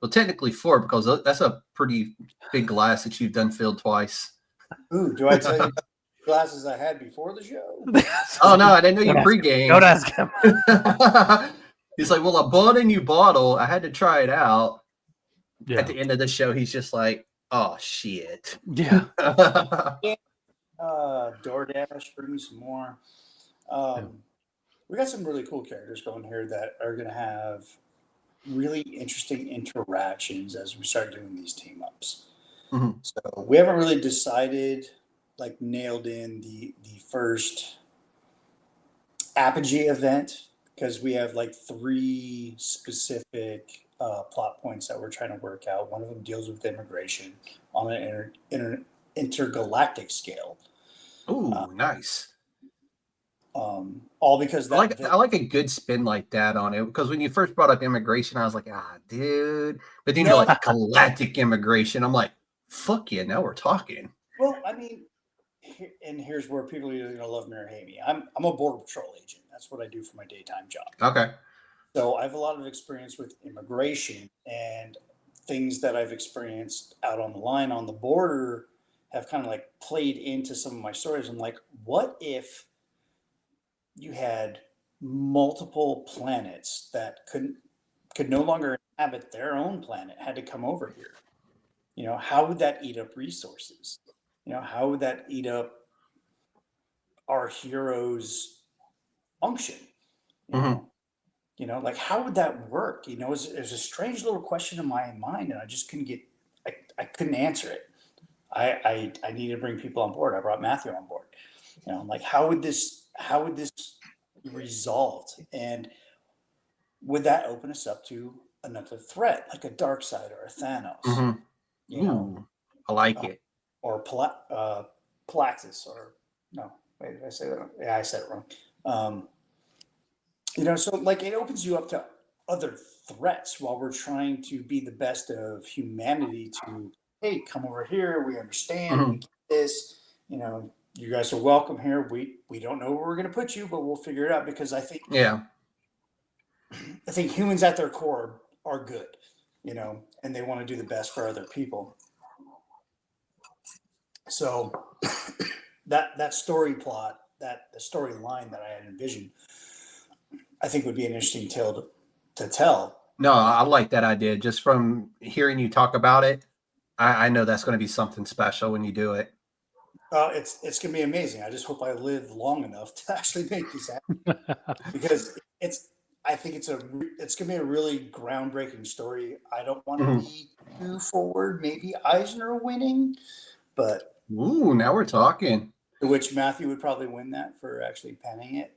Well, technically 4 because that's a pretty big glass that you've done filled twice. Ooh, do I tell you about the glasses I had before the show? Oh no, I didn't know you pregame. Don't ask him. He's like, well, I bought a new bottle. I had to try it out. Yeah. At the end of the show, he's just like, oh shit. Yeah. DoorDash, bring me some more. We got some really cool characters going here that are going to have really interesting interactions as we start doing these team ups. Mhm. So we haven't really decided, like nailed in the first Apogee event, because we have like 3 specific plot points that we're trying to work out. One of them deals with immigration on an intergalactic scale. Ooh, nice. All because that I like a good spin like that on it, because when you first brought up immigration, I was like, dude. But then you're like galactic immigration. I'm like, fuck yeah, now we're talking. Well, I mean, and here's where people are either going to love me or hate me. I'm a border patrol agent. That's what I do for my daytime job. Okay. So I have a lot of experience with immigration, and things that I've experienced out on the line on the border have kind of like played into some of my stories. I'm like, what if you had multiple planets that could no longer inhabit their own planet, had to come over here? You know, how would that eat up resources? You know, how would that eat up our heroes' function? You know, like how would that work? You know, it was a strange little question in my mind, and I just I couldn't answer it. I needed to bring people on board. I brought Matthew on board. You know, I'm like, how would this resolve? And would that open us up to another threat, like a dark side or a Thanos? You know, I like it. Or Palaxis, or no, wait, did I say that wrong? Yeah, I said it wrong. You know, so like it opens you up to other threats while we're trying to be the best of humanity to, hey, come over here. We understand. We get this. You know, you guys are welcome here. We don't know where we're going to put you, but we'll figure it out, because I think humans at their core are good, you know, and they want to do the best for other people. So that story plot, the storyline that I had envisioned, I think would be an interesting tale to tell. No, I like that idea. Just from hearing you talk about it, I know that's going to be something special when you do it. It's going to be amazing. I just hope I live long enough to actually make this happen, because I think it's going to be a really groundbreaking story. I don't want to be too forward, maybe Eisner winning, but ooh, now we're talking. Which Matthew would probably win that for actually penning it.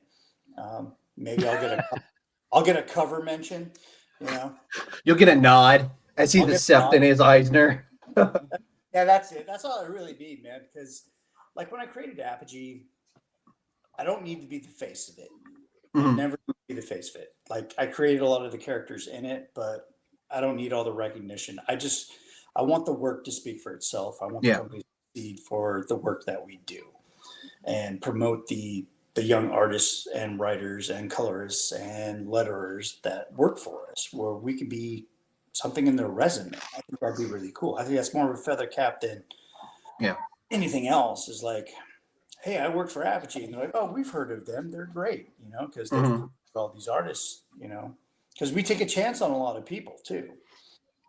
Maybe I'll get a cover mention. You know, you'll get a nod as he's accepting his Eisner. Yeah, that's it. That's all I really need, man. Because like when I created Apogee, I don't need to be the face of it. I never be the face of it. Like I created a lot of the characters in it, but I don't need all the recognition. I want the work to speak for itself. I want the company to succeed for the work that we do, and promote the young artists and writers and colorists and letterers that work for us, where we could be something in their resume. I think that'd be really cool. I think that's more of a feather cap than anything else. Is like, hey, I work for Apogee, and they're like, oh, we've heard of them. They're great, you know, because they've all these artists, you know, because we take a chance on a lot of people too.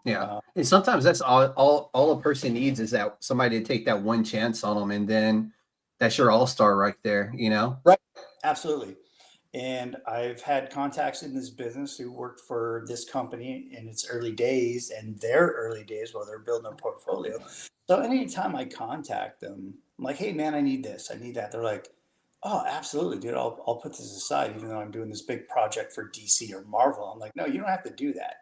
Yeah, and sometimes that's all a person needs, is that somebody to take that one chance on them, and then that's your all-star right there, you know? Right, absolutely. And I've had contacts in this business who worked for this company in its early days and their early days while they're building a portfolio. So anytime I contact them, I'm like, hey, man, I need this, I need that. They're like, oh, absolutely, dude. I'll put this aside, even though I'm doing this big project for DC or Marvel. I'm like, no, you don't have to do that.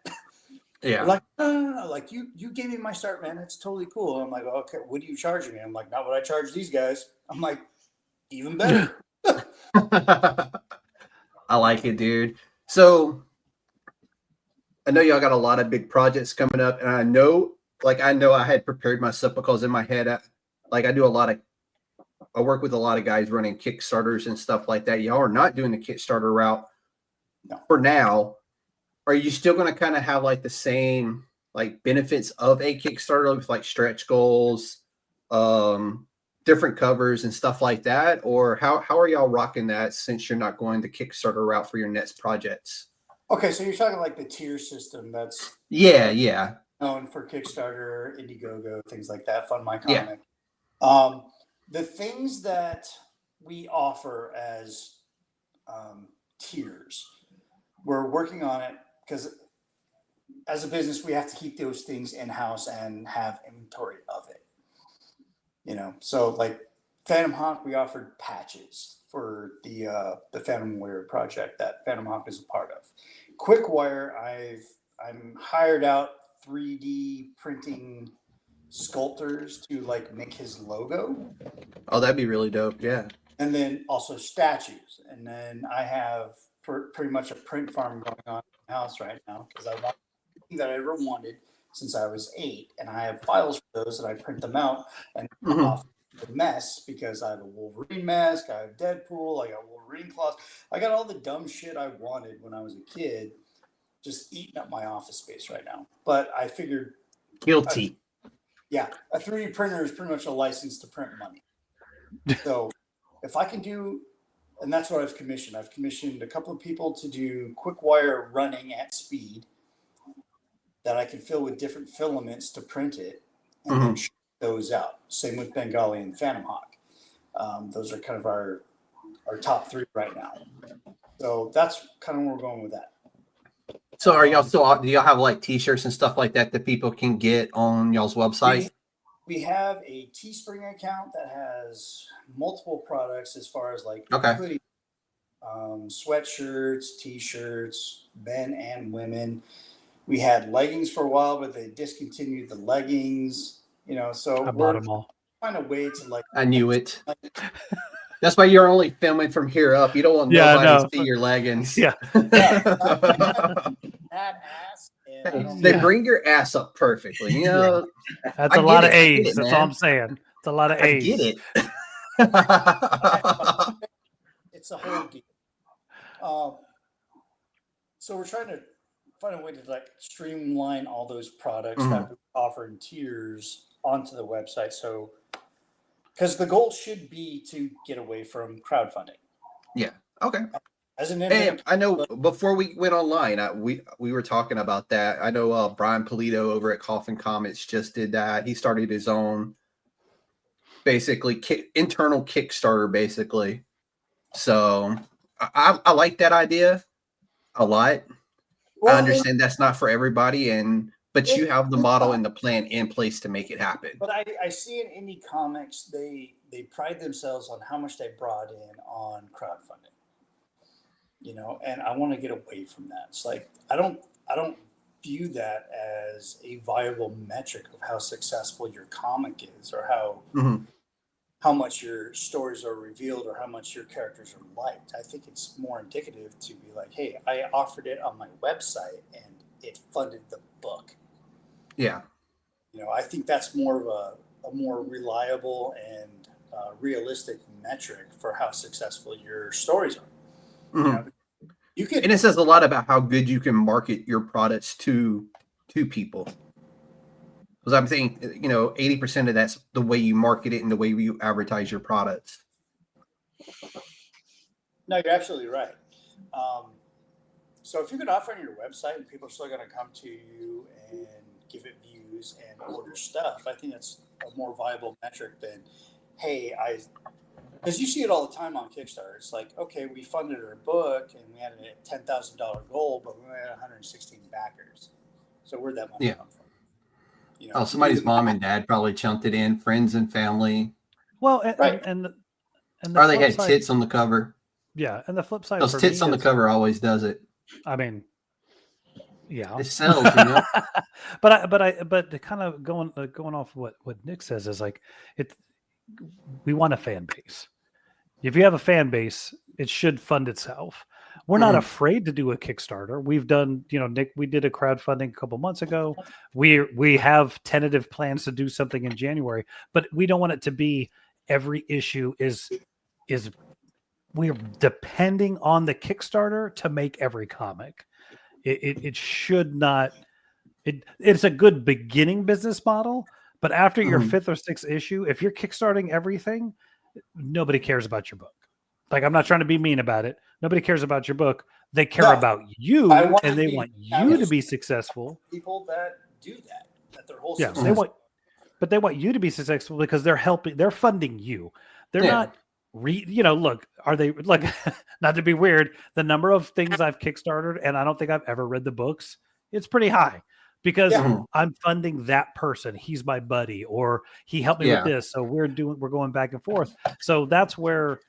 Yeah. Like, no. Like you gave me my start, man. It's totally cool. I'm like, okay, what are you charging me? I'm like, not what I charge these guys. I'm like, even better. I like it, dude. So I know y'all got a lot of big projects coming up, and I know I had prepared myself, because in my head, I work with a lot of guys running Kickstarters and stuff like that. Y'all are not doing the Kickstarter route for now. Are you still going to kind of have like the same like benefits of a Kickstarter with like stretch goals, different covers and stuff like that? Or how are y'all rocking that, since you're not going the Kickstarter route for your next projects? Okay, so you're talking like the tier system that's yeah known for Kickstarter, Indiegogo, things like that. Fund My Comic. the things that we offer as tiers, we're working on it because as a business, we have to keep those things in-house and have inventory of it. So like Phantom Hawk, we offered patches for the Phantom Warrior project that Phantom Hawk is a part of. Quickwire, I'm hired out 3D printing sculptors to like make his logo. Oh, that'd be really dope. Yeah. And then also statues. And then I have pretty much a print farm going on in the house right now because I want everything that I ever wanted since I was 8. And I have files for those and I print them out and off the mess because I have a Wolverine mask, I have Deadpool, I got Wolverine claws. I got all the dumb shit I wanted when I was a kid just eating up my office space right now. But I figured Guilty. a 3D printer is pretty much a license to print money. So if I can do, and that's what I've commissioned. I've commissioned a couple of people to do Quickwire running at speed that I can fill with different filaments to print it and then ship those out. Same with Bengali and Phantom Hawk. Those are kind of our top 3 right now. So that's kind of where we're going with that. So are y'all still, do y'all have like t-shirts and stuff like that people can get on y'all's website? We have a Teespring account that has multiple products as far as like hoodies, sweatshirts, t-shirts, men and women. We had leggings for a while, but they discontinued the leggings, so I bought them all. Find a way to like. I knew it. That's why you're only filming from here up. You don't want nobody to see your leggings. Yeah. That ass. They bring your ass up perfectly. That's a lot of A's. That's all I'm saying. It's a lot of A's. I get it. It's a whole deal. So we're trying to find a way to like streamline all those products that we offer in tiers onto the website. So, because the goal should be to get away from crowdfunding. Yeah. Okay. As an and I know before we went online, we were talking about that. I know Brian Polito over at Coffin Comics just did that. He started his own, basically internal Kickstarter, basically. So I like that idea a lot. Well, I understand that's not for everybody, but you have the model and the plan in place to make it happen. But I see in indie comics they pride themselves on how much they brought in on crowdfunding. And I want to get away from that. It's like I don't view that as a viable metric of how successful your comic is, or how much your stories are revealed, or how much your characters are liked. I think it's more indicative to be like, hey, I offered it on my website and it funded the book. Yeah. I think that's more of a more reliable and realistic metric for how successful your stories are. You can, and it says a lot about how good you can market your products to people. Because I'm saying, 80% of that's the way you market it and the way you advertise your products. No, you're absolutely right. So if you can offer on your website and people are still going to come to you and give it views and order stuff, I think that's a more viable metric than, hey, because you see it all the time on Kickstarter. It's like, okay, we funded our book and we had a $10,000 goal, but we had 116 backers. So where'd that money come from? Somebody's mom and dad probably chunked it in, friends and family. Well, right. And or they had tits on the cover. Yeah, and the flip side, those tits on the cover always does it. I mean, yeah, it sells, but kind of going off what Nick says is like we want a fan base. If you have a fan base, it should fund itself. We're not afraid to do a Kickstarter. We've done, Nick, we did a crowdfunding a couple months ago. We have tentative plans to do something in January, but we don't want it to be every issue is we're depending on the Kickstarter to make every comic. It should not. It's a good beginning business model, but after your 5th or 6th issue, if you're kickstarting everything, nobody cares about your book. Like, I'm not trying to be mean about it. Nobody cares about your book. They care about you, and they want you to be successful. People that do that their whole success. but they want you to be successful because they're funding you. They're Yeah. not look, are they like, not to be weird, the number of things I've Kickstarted and I don't think I've ever read the books, it's pretty high because Yeah. I'm funding that person. He's my buddy, or he helped me with this. So we're going back and forth. So that's where,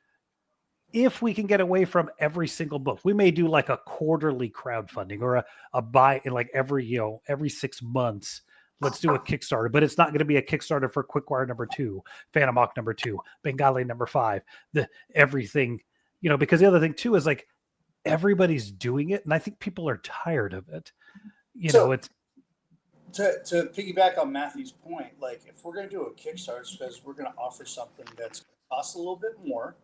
if we can get away from every single book, we may do like a quarterly crowdfunding or a buy in like every 6 months. Let's do a Kickstarter, but it's not going to be a Kickstarter for Quickwire #2, Phantom Hawk #2, Bengali #5, everything, because the other thing too is like everybody's doing it. And I think people are tired of it. It's to piggyback on Matthew's point, like if we're going to do a Kickstarter, it's because we're going to offer something that's going to cost a little bit more,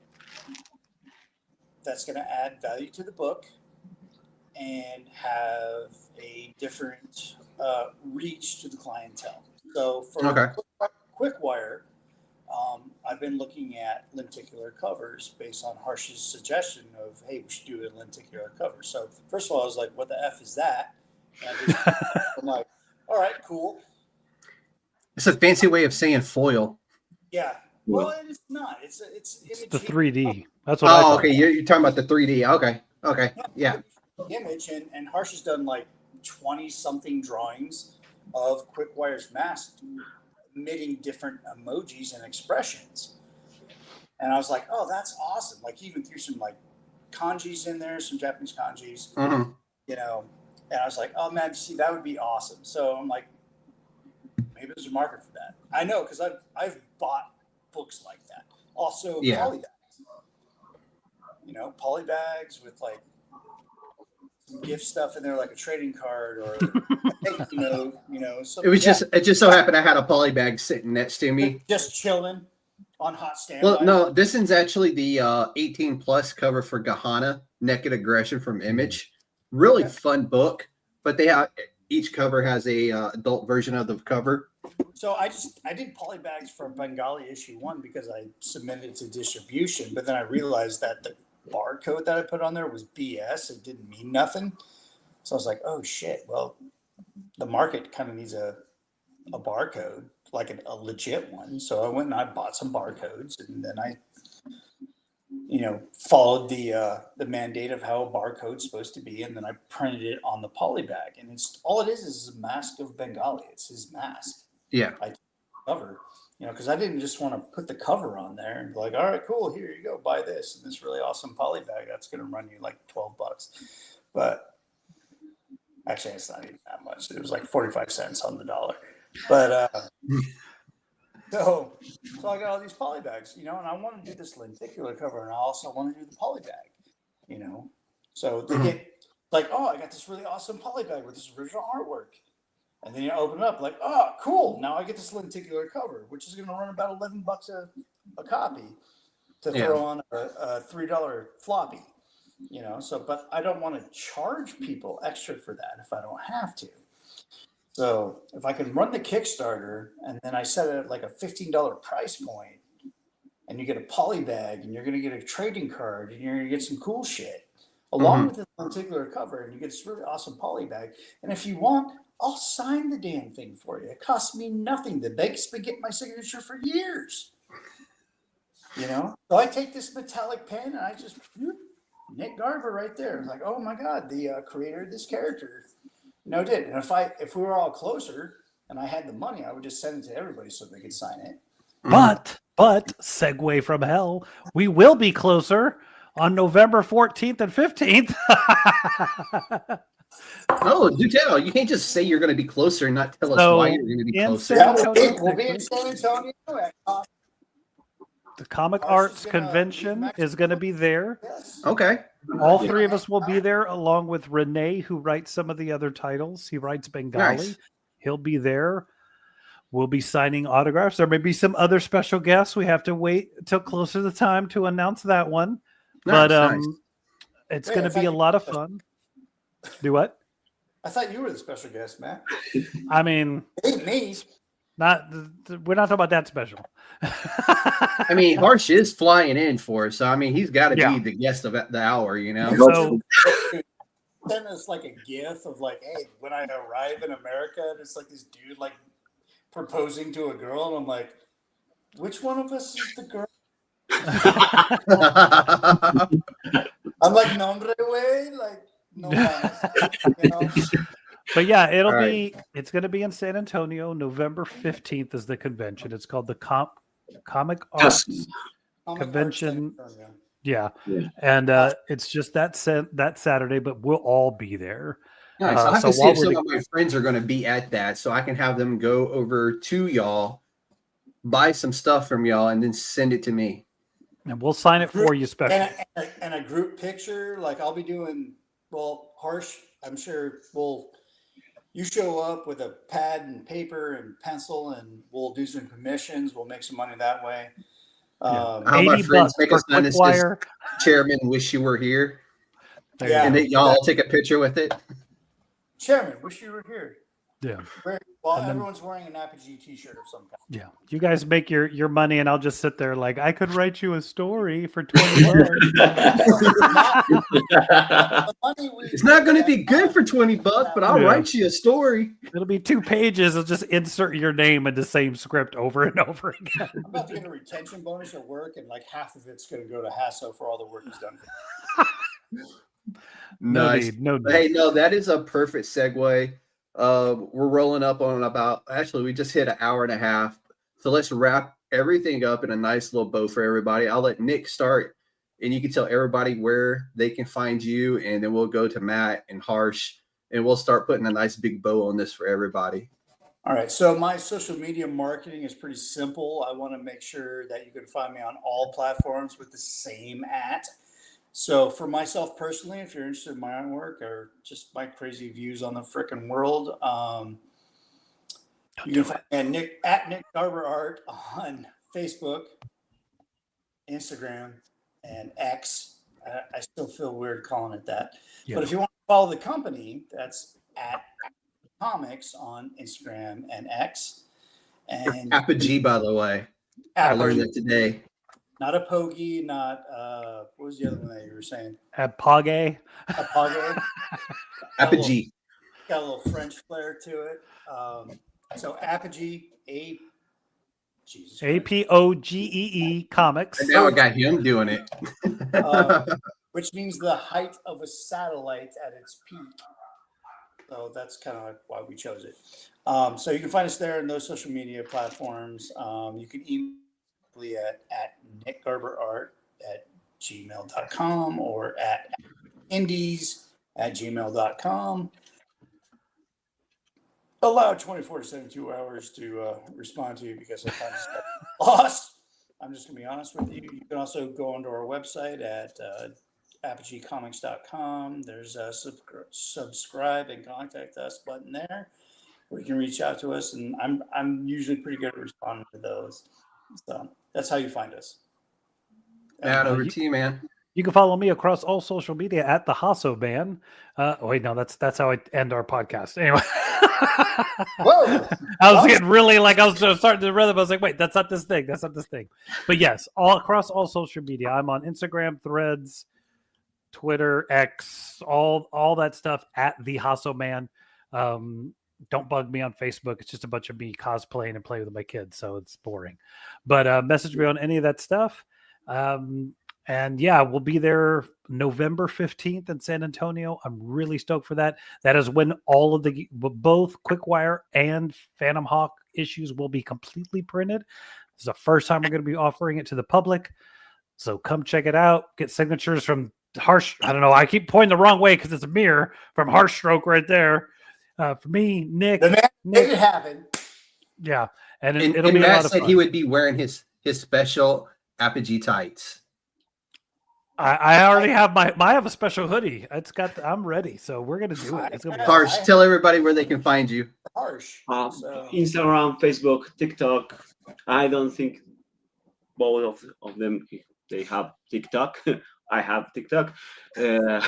that's going to add value to the book and have a different reach to the clientele. So for Quickwire, I've been looking at lenticular covers based on Harsh's suggestion of, hey, we should do a lenticular cover. So first of all, I was like, what the F is that? And I'm like, all right, cool. It's a fancy way of saying foil. Yeah. Well, it's not. It's the 3D. That's what I thought. Okay. You're talking about the 3D. Okay. Yeah. Image and Harsh has done like 20 something drawings of Quickwire's mask emitting different emojis and expressions. And I was like, oh, that's awesome. Like he even threw some like kanjis in there, some Japanese kanjis, and I was like, oh man, see, that would be awesome. So I'm like, maybe there's a market for that. I know, because I've bought books like that. Also, polybags. Polybags with like some gift stuff in there, like a trading card or a note. It just so happened I had a polybag sitting next to me, just chilling on hot standby. Well, no, this is actually the 18 plus cover for Gahana, Naked Aggression from Image. Really fun book, but each cover has a adult version of the cover. So I did polybags for Bengali issue 1 because I submitted it to distribution, but then I realized that the barcode that I put on there was BS. It didn't mean nothing. So I was like, oh shit. Well, the market kind of needs a barcode, like a legit one. So I went and I bought some barcodes, and then I followed the mandate of how a barcode's supposed to be, and then I printed it on the polybag. And it's all it is a mask of Bengali. It's his mask. Yeah. I cover, because I didn't just want to put the cover on there and be like, all right, cool, here you go, buy this and this really awesome polybag that's going to run you like $12. But actually, it's not even that much. It was like 45 cents on the dollar. But So I got all these polybags, and I want to do this lenticular cover, and I also want to do the polybag, So they get like, oh, I got this really awesome polybag with this original artwork, and then you open it up, like, oh, cool, now I get this lenticular cover, which is going to run about $11 a copy to throw on a $3 floppy, So, but I don't want to charge people extra for that if I don't have to. So if I can run the Kickstarter and then I set it at like a $15 price point, and you get a polybag, and you're going to get a trading card, and you're going to get some cool shit along with the lenticular cover, and you get this really awesome polybag. And if you want, I'll sign the damn thing for you. It costs me nothing. The bank's been getting my signature for years. So I take this metallic pen and I just Nick Garber right there. It's like, oh my God, the creator of this character. Did. And if we were all closer and I had the money, I would just send it to everybody so they could sign it. But segue from hell, we will be closer on November 14th and 15th. Oh, do tell. You can't just say you're going to be closer and not tell us why you're going to be closer. We'll be in San Antonio. The Comic Arts Convention is going to be there. Yes. Okay. All three of us will be there, along with Renee, who writes some of the other titles. He writes Bengali. Nice. He'll be there. We'll be signing autographs. There may be some other special guests. We have to wait until closer to the time to announce that one. Nice. It's going to be a lot of fun. Do what? I thought you were the special guest, Matt. I mean, me. We're not talking about that special. I mean, Harsh is flying in for us, so he's got to be the guest of the hour, So send us like a gif of like, hey, when I arrive in America, and it's like this dude like proposing to a girl, and I'm like, which one of us is the girl? I'm like, nombre way, like, no mames, you know. But yeah, All right. it's going to be in San Antonio. November 15th is the convention. It's called the Comic Arts Comic Convention. Arts Center, Yeah. Yeah. And it's just that Saturday, but we'll all be there. Nice. I have so to see while if we're some of my friends are going to be at that, so I can have them go over to y'all, buy some stuff from y'all, and then send it to me. And we'll sign it for you special. and a group picture. Like I'll be doing. Well, Harsh, I'm sure you show up with a pad and paper and pencil, and we'll do some commissions. We'll make some money that way. Yeah. How my friends make a for sign that says, Quickwire. Chairman, wish you were here. Yeah. And then y'all all take a picture with it. Chairman, wish you were here. Yeah. Well, And then- everyone's wearing an Apogee T-shirt of some kind. Yeah. You guys make your money, and I'll just sit there like, I could write you a story for $20. The money It's not going to be good for $20, but I'll Yeah. write you a story. It'll be 2 pages. I'll just insert your name in the same script over and over again. I'm about to get a retention bonus at work, and like half of it's going to go to Hasso for all the work he's done. Nice. No need. Hey, no, that is a perfect segue. We're rolling up on we just hit an hour and a half. So let's wrap everything up in a nice little bow for everybody. I'll let Nick start, and you can tell everybody where they can find you, and then we'll go to Matt and Harsh, and we'll start putting a nice big bow on this for everybody. All right. So my social media marketing is pretty simple. I want to make sure that you can find me on all platforms with the same @. So for myself personally, if you're interested in my own work or just my crazy views on the frickin' world, you can find and Nick Garber Art on Facebook, Instagram, and X. I still feel weird calling it that. Yeah. But if you want to follow the company, that's @Comics on Instagram and X. And Apogee, by the way. I learned that today. not Apogee, not what was the other one that you were saying? Apogee. Apogee. Apogee. Got a little French flair to it. So Apogee, Jesus Christ. Apogee Comics. And now I got him doing it. Which means the height of a satellite at its peak. So that's kind of like why we chose it. So you can find us there in those social media platforms. You can email at nickgarberart@gmail.com or at indies@gmail.com. Allow 24 to 72 hours to respond to you because sometimes it's lost. I'm just going to be honest with you. You can also go onto our website at apogeecomics.com. There's a subscribe and contact us button there where you can reach out to us. And I'm usually pretty good at responding to those. So that's how you find us. Matt, over to you, man. You can follow me across all social media at the Hasso Band. Wait, no, that's how I end our podcast. Anyway, Whoa! I was getting really I was starting to rhythm. I was like, wait, that's not this thing. That's not this thing. But yes, all across all social media. I'm on Instagram, Threads, Twitter, X, all that stuff at the Hasso Man. Don't bug me on Facebook. It's just a bunch of me cosplaying and playing with my kids, so it's boring. But message me on any of that stuff. And yeah, we'll be there November 15th in San Antonio. I'm really stoked for that. That is when all of both Quickwire and Phantom Hawk issues will be completely printed. This is the first time we're going to be offering it to the public. So come check it out. Get signatures from I don't know. I keep pointing the wrong way because it's a mirror from Harshstroke right there. For me, Nick. The man made it happen. Yeah. And And it'll be a lot Matt of said fun. he would be wearing his special Apogee tights. I already have I have a special hoodie. I'm ready. So we're going to do it. It's going to be Harsh, tell everybody where they can find you. Harsh. Instagram, Facebook, TikTok. I don't think both of them they have TikTok. I have TikTok. I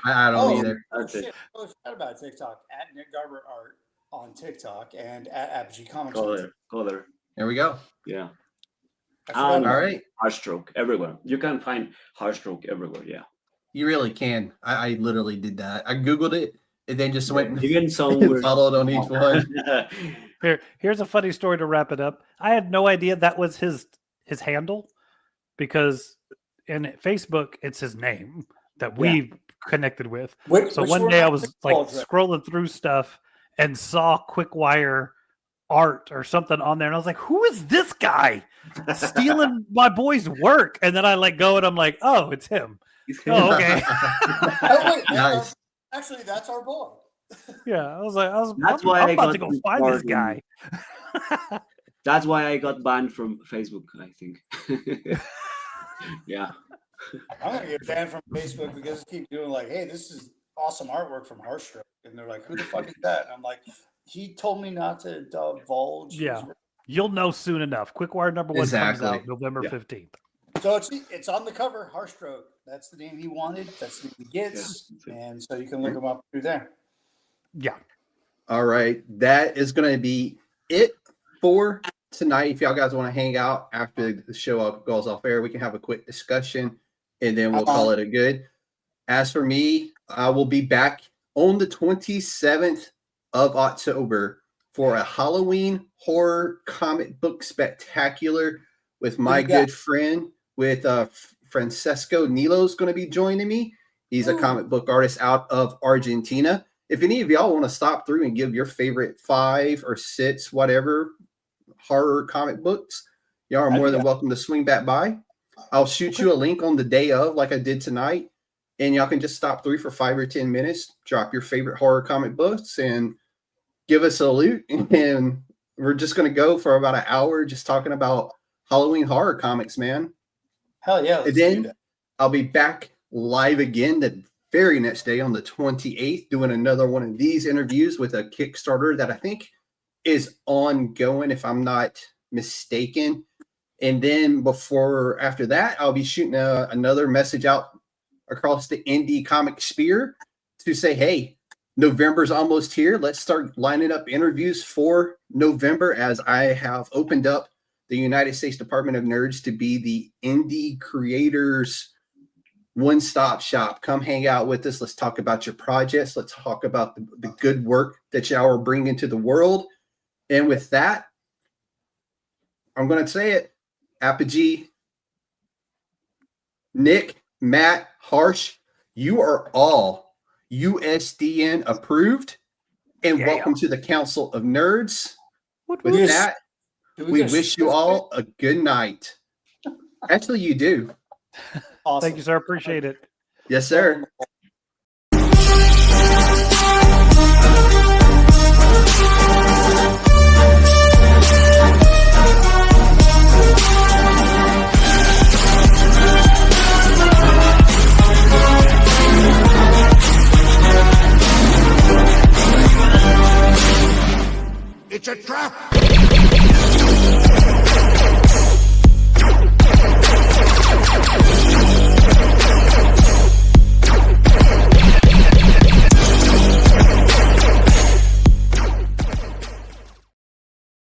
don't either. That's it. Shit, I forgot about TikTok at Nick Garber Art on TikTok and at Apogee Comics. Go there. There we go. Yeah. All right. Harshstroke everywhere. You can find Harshstroke everywhere. Yeah. You really can. I literally did that. I Googled it and then just went Even some and followed on each one. Here's a funny story to wrap it up. I had no idea that was his handle, because in Facebook it's his name that we connected with. So one day I was like scrolling through stuff and saw Quickwire art or something on there, and I was like, who is this guy stealing my boy's work? And then I like go and I'm like, oh, it's him. Oh, okay. Nice. Actually, that's our boy. Yeah, I was like, That's why I'm I about got to go find this guy. That's why I got banned from Facebook, I think. Yeah. I'm gonna get banned from Facebook because they keep doing like, hey, this is awesome artwork from Harshstroke, and they're like, who the fuck is that? And I'm like, he told me not to divulge. Yeah, you'll know soon enough. Quickwire #1 comes out November 15th. So it's on the cover, Harshstroke. That's the name he wanted. That's the name he gets, and so you can look him up through there. Yeah. All right, that is going to be it for tonight. If y'all guys want to hang out after the show goes off air, we can have a quick discussion, and then we'll call it a good. As for me, I will be back on the 27th of October for a Halloween horror comic book spectacular with my good friend, with Francesco Nilo's going to be joining me. He's a comic book artist out of Argentina. If any of y'all want to stop through and give your favorite 5 or 6, whatever, horror comic books, y'all are more than welcome to swing back by. I'll shoot you a link on the day of, like I did tonight, and y'all can just stop through for 5 or 10 minutes, drop your favorite horror comic books, and give us a loot. And we're just going to go for about an hour just talking about Halloween horror comics, man. Hell yeah. And then I'll be back live again the very next day on the 28th, doing another one of these interviews with a Kickstarter that I think is ongoing, if I'm not mistaken. And then after that, I'll be shooting another message out across the indie comic sphere to say, hey, November's almost here. Let's start lining up interviews for November, as I have opened up the United States Department of Nerds to be the indie creators one-stop shop. Come hang out with us. Let's talk about your projects. Let's talk about the good work that y'all are bringing to the world. And with that, I'm going to say it. Apogee, Nick, Matt, Harsh, you are all USDN approved. And welcome to the Council of Nerds. With that, we wish you all a good night. Actually, you do. Awesome. Thank you, sir. Appreciate it. Yes, sir. It's a trap!